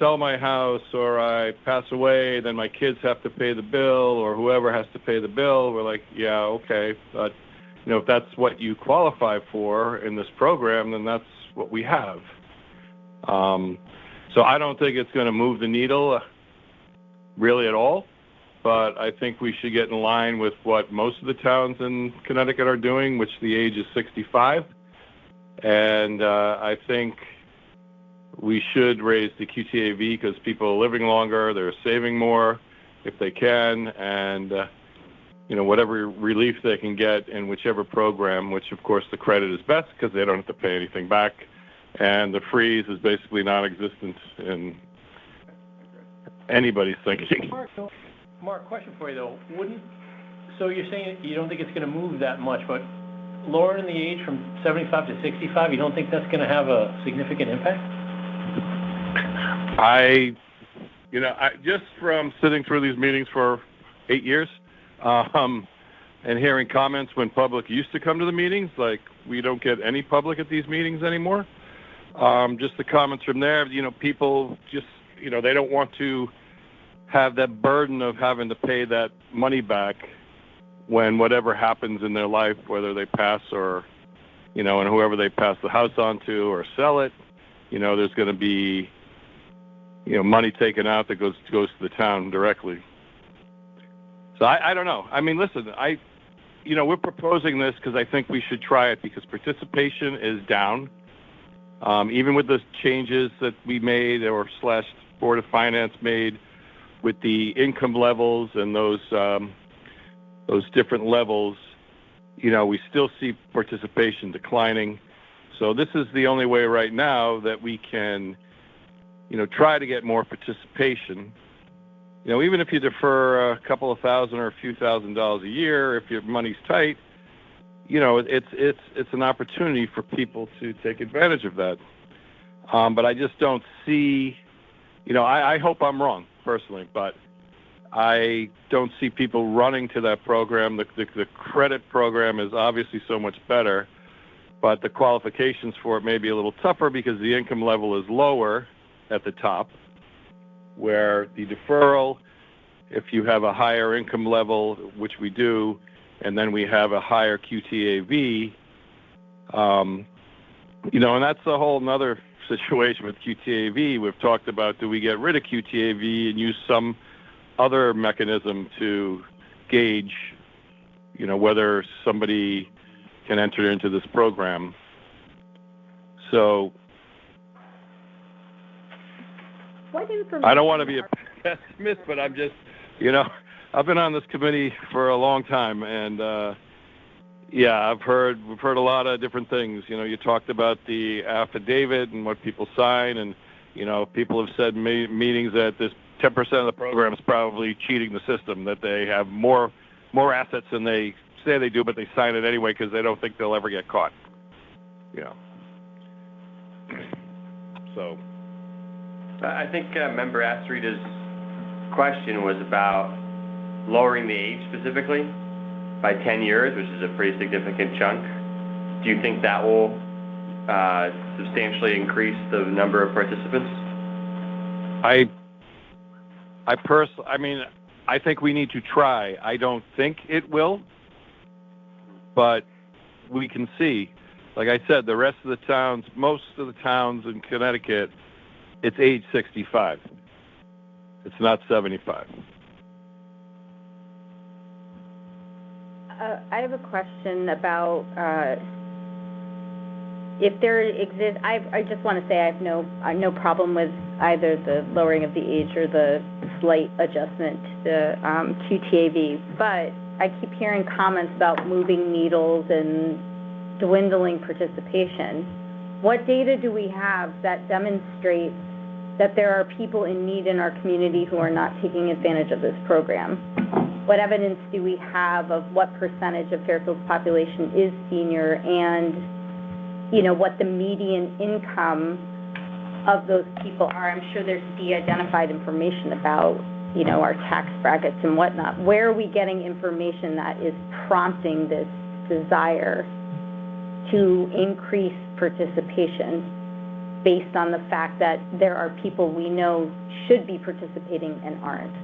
sell my house or I pass away, then my kids have to pay the bill or whoever has to pay the bill. We're like, yeah, okay. But if that's what you qualify for in this program, then that's what we have. So I don't think it's going to move the needle really at all, but I think we should get in line with what most of the towns in Connecticut are doing, which the age is 65. And I think we should raise the QTAV because people are living longer, they're saving more if they can, and whatever relief they can get in whichever program, which of course the credit is best because they don't have to pay anything back, and the freeze is basically non-existent in anybody's thinking. Mark, question for you though. So you're saying you don't think it's going to move that much, but lowering the age from 75 to 65, you don't think that's going to have a significant impact? I just from sitting through these meetings for 8 years, and hearing comments when public used to come to the meetings, like we don't get any public at these meetings anymore. Just the comments from there, people just, they don't want to have that burden of having to pay that money back when whatever happens in their life, whether they pass or, and whoever they pass the house on to or sell it, there's going to be, money taken out that goes to the town directly. So I don't know. I mean, listen, we're proposing this because I think we should try it because participation is down. Even with the changes that we made or / Board of Finance made with the income levels and those different levels, we still see participation declining. So this is the only way right now that we can, try to get more participation. Even if you defer a couple of thousand or a few $1,000s a year, if your money's tight, it's an opportunity for people to take advantage of that. But I just don't see, I hope I'm wrong personally, but I don't see people running to that program. The credit program is obviously so much better, but the qualifications for it may be a little tougher because the income level is lower at the top, where the deferral, if you have a higher income level, which we do, and then we have a higher QTAV, and that's a whole nother situation with QTAV. We've talked about, do we get rid of QTAV and use some other mechanism to gauge, whether somebody can enter into this program. So I don't want to be a pessimist, but I'm just, I've been on this committee for a long time, and we've heard a lot of different things. You talked about the affidavit and what people sign, and people have said meetings that this 10% of the program is probably cheating the system, that they have more assets than they say they do, but they sign it anyway because they don't think they'll ever get caught. So I think Member Asterita's question was about lowering the age specifically by 10 years, which is a pretty significant chunk. Do you think that will substantially increase the number of participants? I think we need to try. I don't think it will, but we can see. Like I said, the rest of the towns, most of the towns in Connecticut, it's age 65. It's not 75. I have a question about if there exists. I just want to say I have no problem with either the lowering of the age or the slight adjustment to QTAV, but I keep hearing comments about moving needles and dwindling participation. What data do we have that demonstrates that there are people in need in our community who are not taking advantage of this program? What evidence do we have of what percentage of Fairfield's population is senior, and what the median income of those people are? I'm sure there's de-identified information about our tax brackets and whatnot. Where are we getting information that is prompting this desire to increase participation based on the fact that there are people we know should be participating and aren't?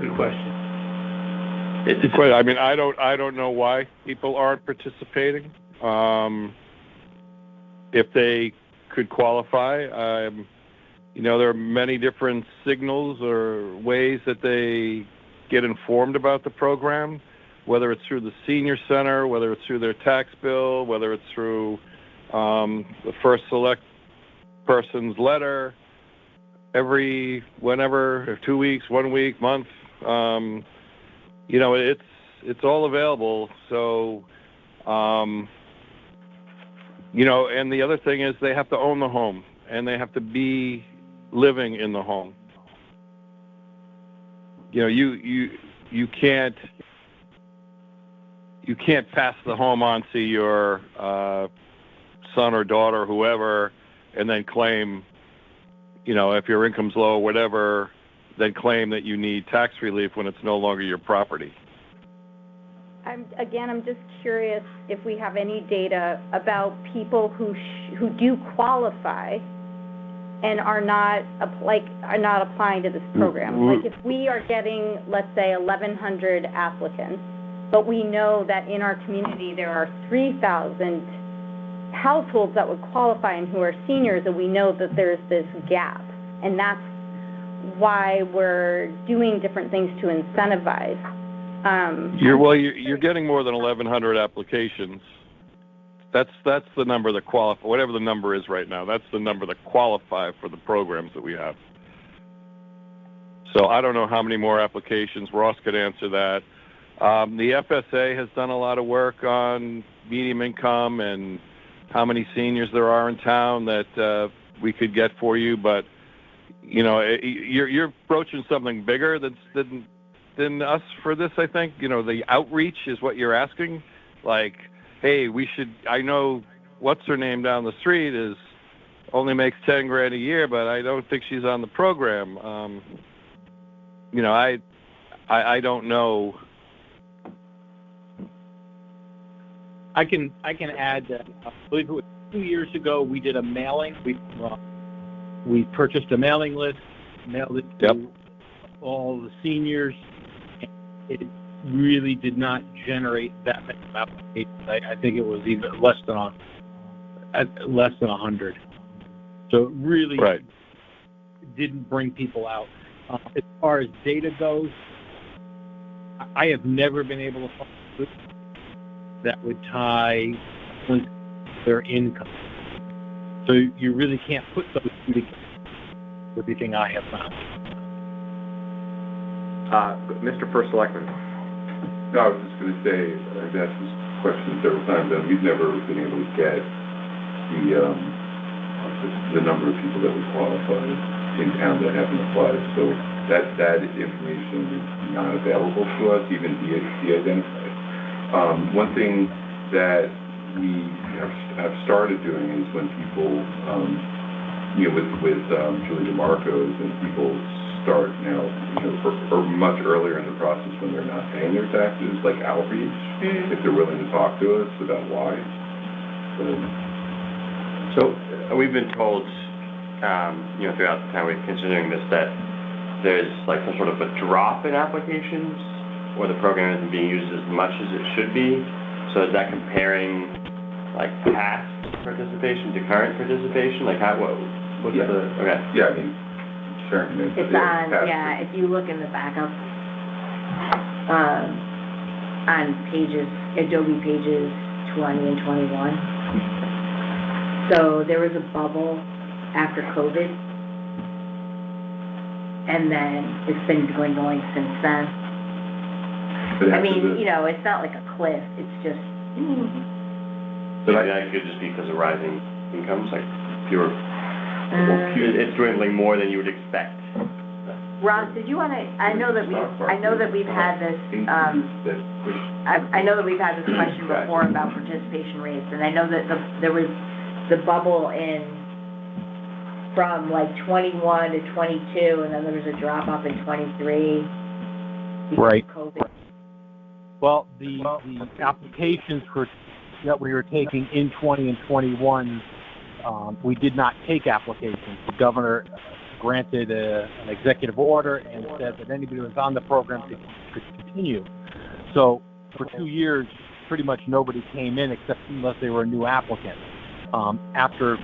Good question. It's But I mean, I don't know why people aren't participating. If they could qualify, there are many different signals or ways that they get informed about the program, whether it's through the senior center, whether it's through their tax bill, whether it's through the first select person's letter, whenever, 2 weeks, 1 week, month. It's all available. So, and the other thing is they have to own the home and they have to be living in the home. You can't pass the home on to your son or daughter, whoever, and then claim, if your income's low or whatever, then claim that you need tax relief when it's no longer your property. I'm just curious if we have any data about people who do qualify and are not applying to this program. Like if we are getting, let's say, 1,100 applicants, but we know that in our community there are 3,000 households that would qualify and who are seniors, and we know that there's this gap, and that's why we're doing different things to incentivize. You're getting more than 1,100 applications. That's the number that qualify. Whatever the number is right now, that's the number that qualify for the programs that we have. So I don't know how many more applications. Ross could answer that. The FSA has done a lot of work on medium income and how many seniors there are in town that we could get for you, but you're approaching something bigger than us for this. I think the outreach is what you're asking. Like, hey, I know what's her name down the street only makes $10,000 a year, but I don't think she's on the program. I don't know. I can add that I believe it was 2 years ago we did a mailing. We purchased a mailing list, mailed it to all the seniors, and it really did not generate that many applications. I think it was even less than 100. So it really didn't bring people out. As far as data goes, I have never been able to find that would tie their income. So you really can't put those two together with everything I have found. Mr. First Selectman. No, I was just going to say, I've asked this question several times, and we've never been able to get the number of people that would qualify in town that haven't applied. So that information is not available to us, even de-identified. One thing that we have started doing is when people, with Julie DeMarco's, and people start now, or much earlier in the process when they're not paying their taxes, like outreach, if they're willing to talk to us about why. So we've been told, throughout the time we're considering this, that there's like some sort of a drop in applications, or the program isn't being used as much as it should be. So is that comparing like past participation to current participation? Like what's the, okay. Yeah, I mean, sure. It's on, if you look in the backup, on Adobe pages 20 and 21. So there was a bubble after COVID, and then it's been going since then. I mean, it's not like a cliff, it's just... So that could just be because of rising incomes, like fewer... it's dwindling more than you would expect. Ross, did you want to, I know that we've had this, I know that we've had this question before about participation rates, and I know that there was the bubble from like 21 to 22, and then there was a drop off in 23 because of COVID. Well, the applications that we were taking in 20 and 21, we did not take applications. The governor granted an executive order and said that anybody who was on the program could continue. So for 2 years, pretty much nobody came in except unless they were a new applicant. After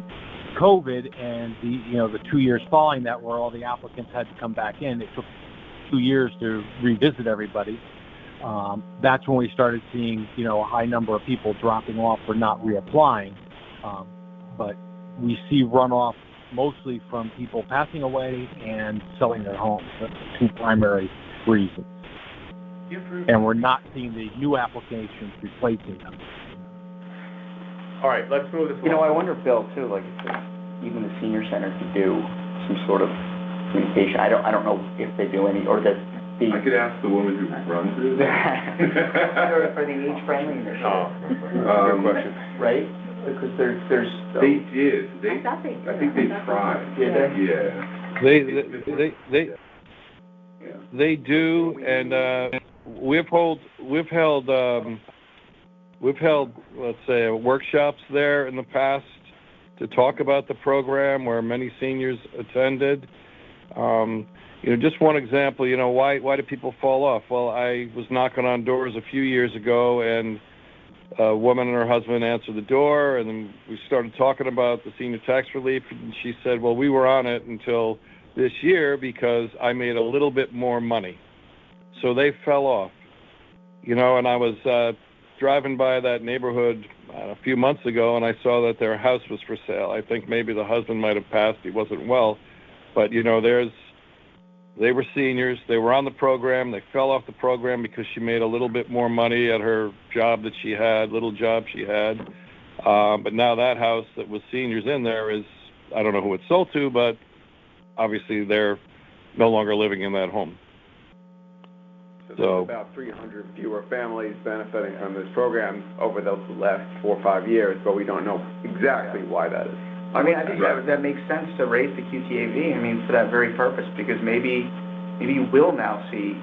COVID and the 2 years following that, where all the applicants had to come back in, it took 2 years to revisit everybody. That's when we started seeing, a high number of people dropping off or not reapplying. But we see runoff mostly from people passing away and selling their homes. That's the two primary reasons. And we're not seeing the new applications replacing them. All right, let's move this along. I wonder, Bill, too, like, if even the senior center could do some sort of communication. I don't know if they do any, or that the... I could ask the woman who runs it. For the age-friendly initiative. Good question. Right? Because there's... They did. I thought they did. I think they tried. Did they? Yeah. They do, and we've held let's say workshops there in the past to talk about the program where many seniors attended. Just one example, why do people fall off? Well, I was knocking on doors a few years ago, and a woman and her husband answered the door, and then we started talking about the senior tax relief, and she said, well, we were on it until this year because I made a little bit more money. So they fell off. And I was driving by that neighborhood a few months ago, and I saw that their house was for sale. I think maybe the husband might have passed. He wasn't well. But, they were seniors. They were on the program. They fell off the program because she made a little bit more money at her job that she had, little job she had. But now that house that was seniors in there is, I don't know who it's sold to, but obviously they're no longer living in that home. So there's about 300 fewer families benefiting from this program over the last 4 or 5 years, but we don't know exactly why that is. I mean, I think that makes sense to raise the QTAV, for that very purpose, because maybe you will now see,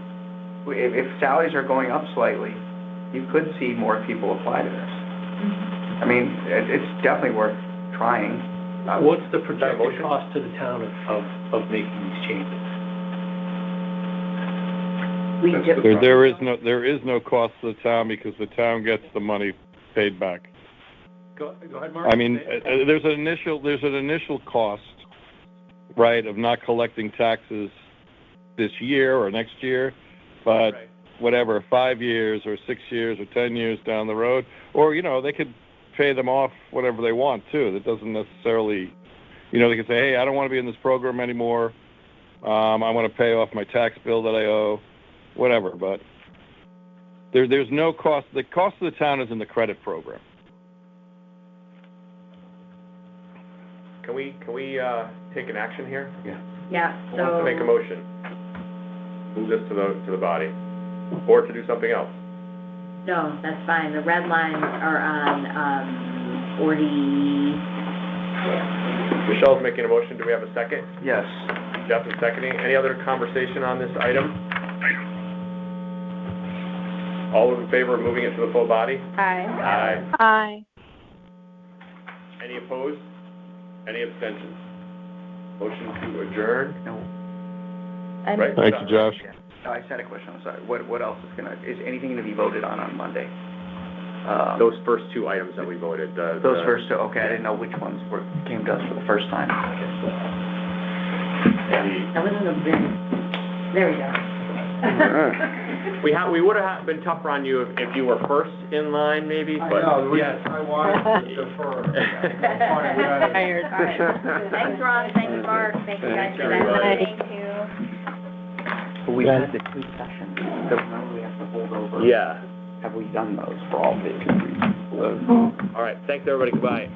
if salaries are going up slightly, you could see more people apply to this. It's definitely worth trying. What's the projected cost to the town of making these changes? There is no cost to the town because the town gets the money paid back. Go ahead, Mark. There's an initial cost, right, of not collecting taxes this year or next year, but whatever, 5 years or 6 years or 10 years down the road, or they could pay them off whatever they want too. That doesn't necessarily, they can say, hey, I don't want to be in this program anymore. I want to pay off my tax bill that I owe, whatever. But there's no cost. The cost of the town is in the credit program. Can we take an action here? Yeah, Who wants to make a motion? Move this to the body, or to do something else? No, that's fine. The red lines are on, 40. Michelle's making a motion. Do we have a second? Yes. Jeff is seconding. Any other conversation on this item? All in favor of moving it to the full body? Aye. Aye. Any opposed? Any abstentions? Motion to adjourn? No. Right. Thank you, Josh. I just had a question, I'm sorry. What else is anything going to be voted on Monday? Those first two items that we voted. Those first two, okay, I didn't know which ones came to us for the first time. That wasn't a big, there we go. We would have been tougher on you if you were first in line, maybe, but. Yes, I wanted to defer. Tired. Thanks, Ron, thank you, Mark, thank you guys for that. everybody. Thank you. We had the 2 sessions, so remember we have to hold over. Yeah. Have we done those for all vacancies? All right, thanks, everybody, goodbye.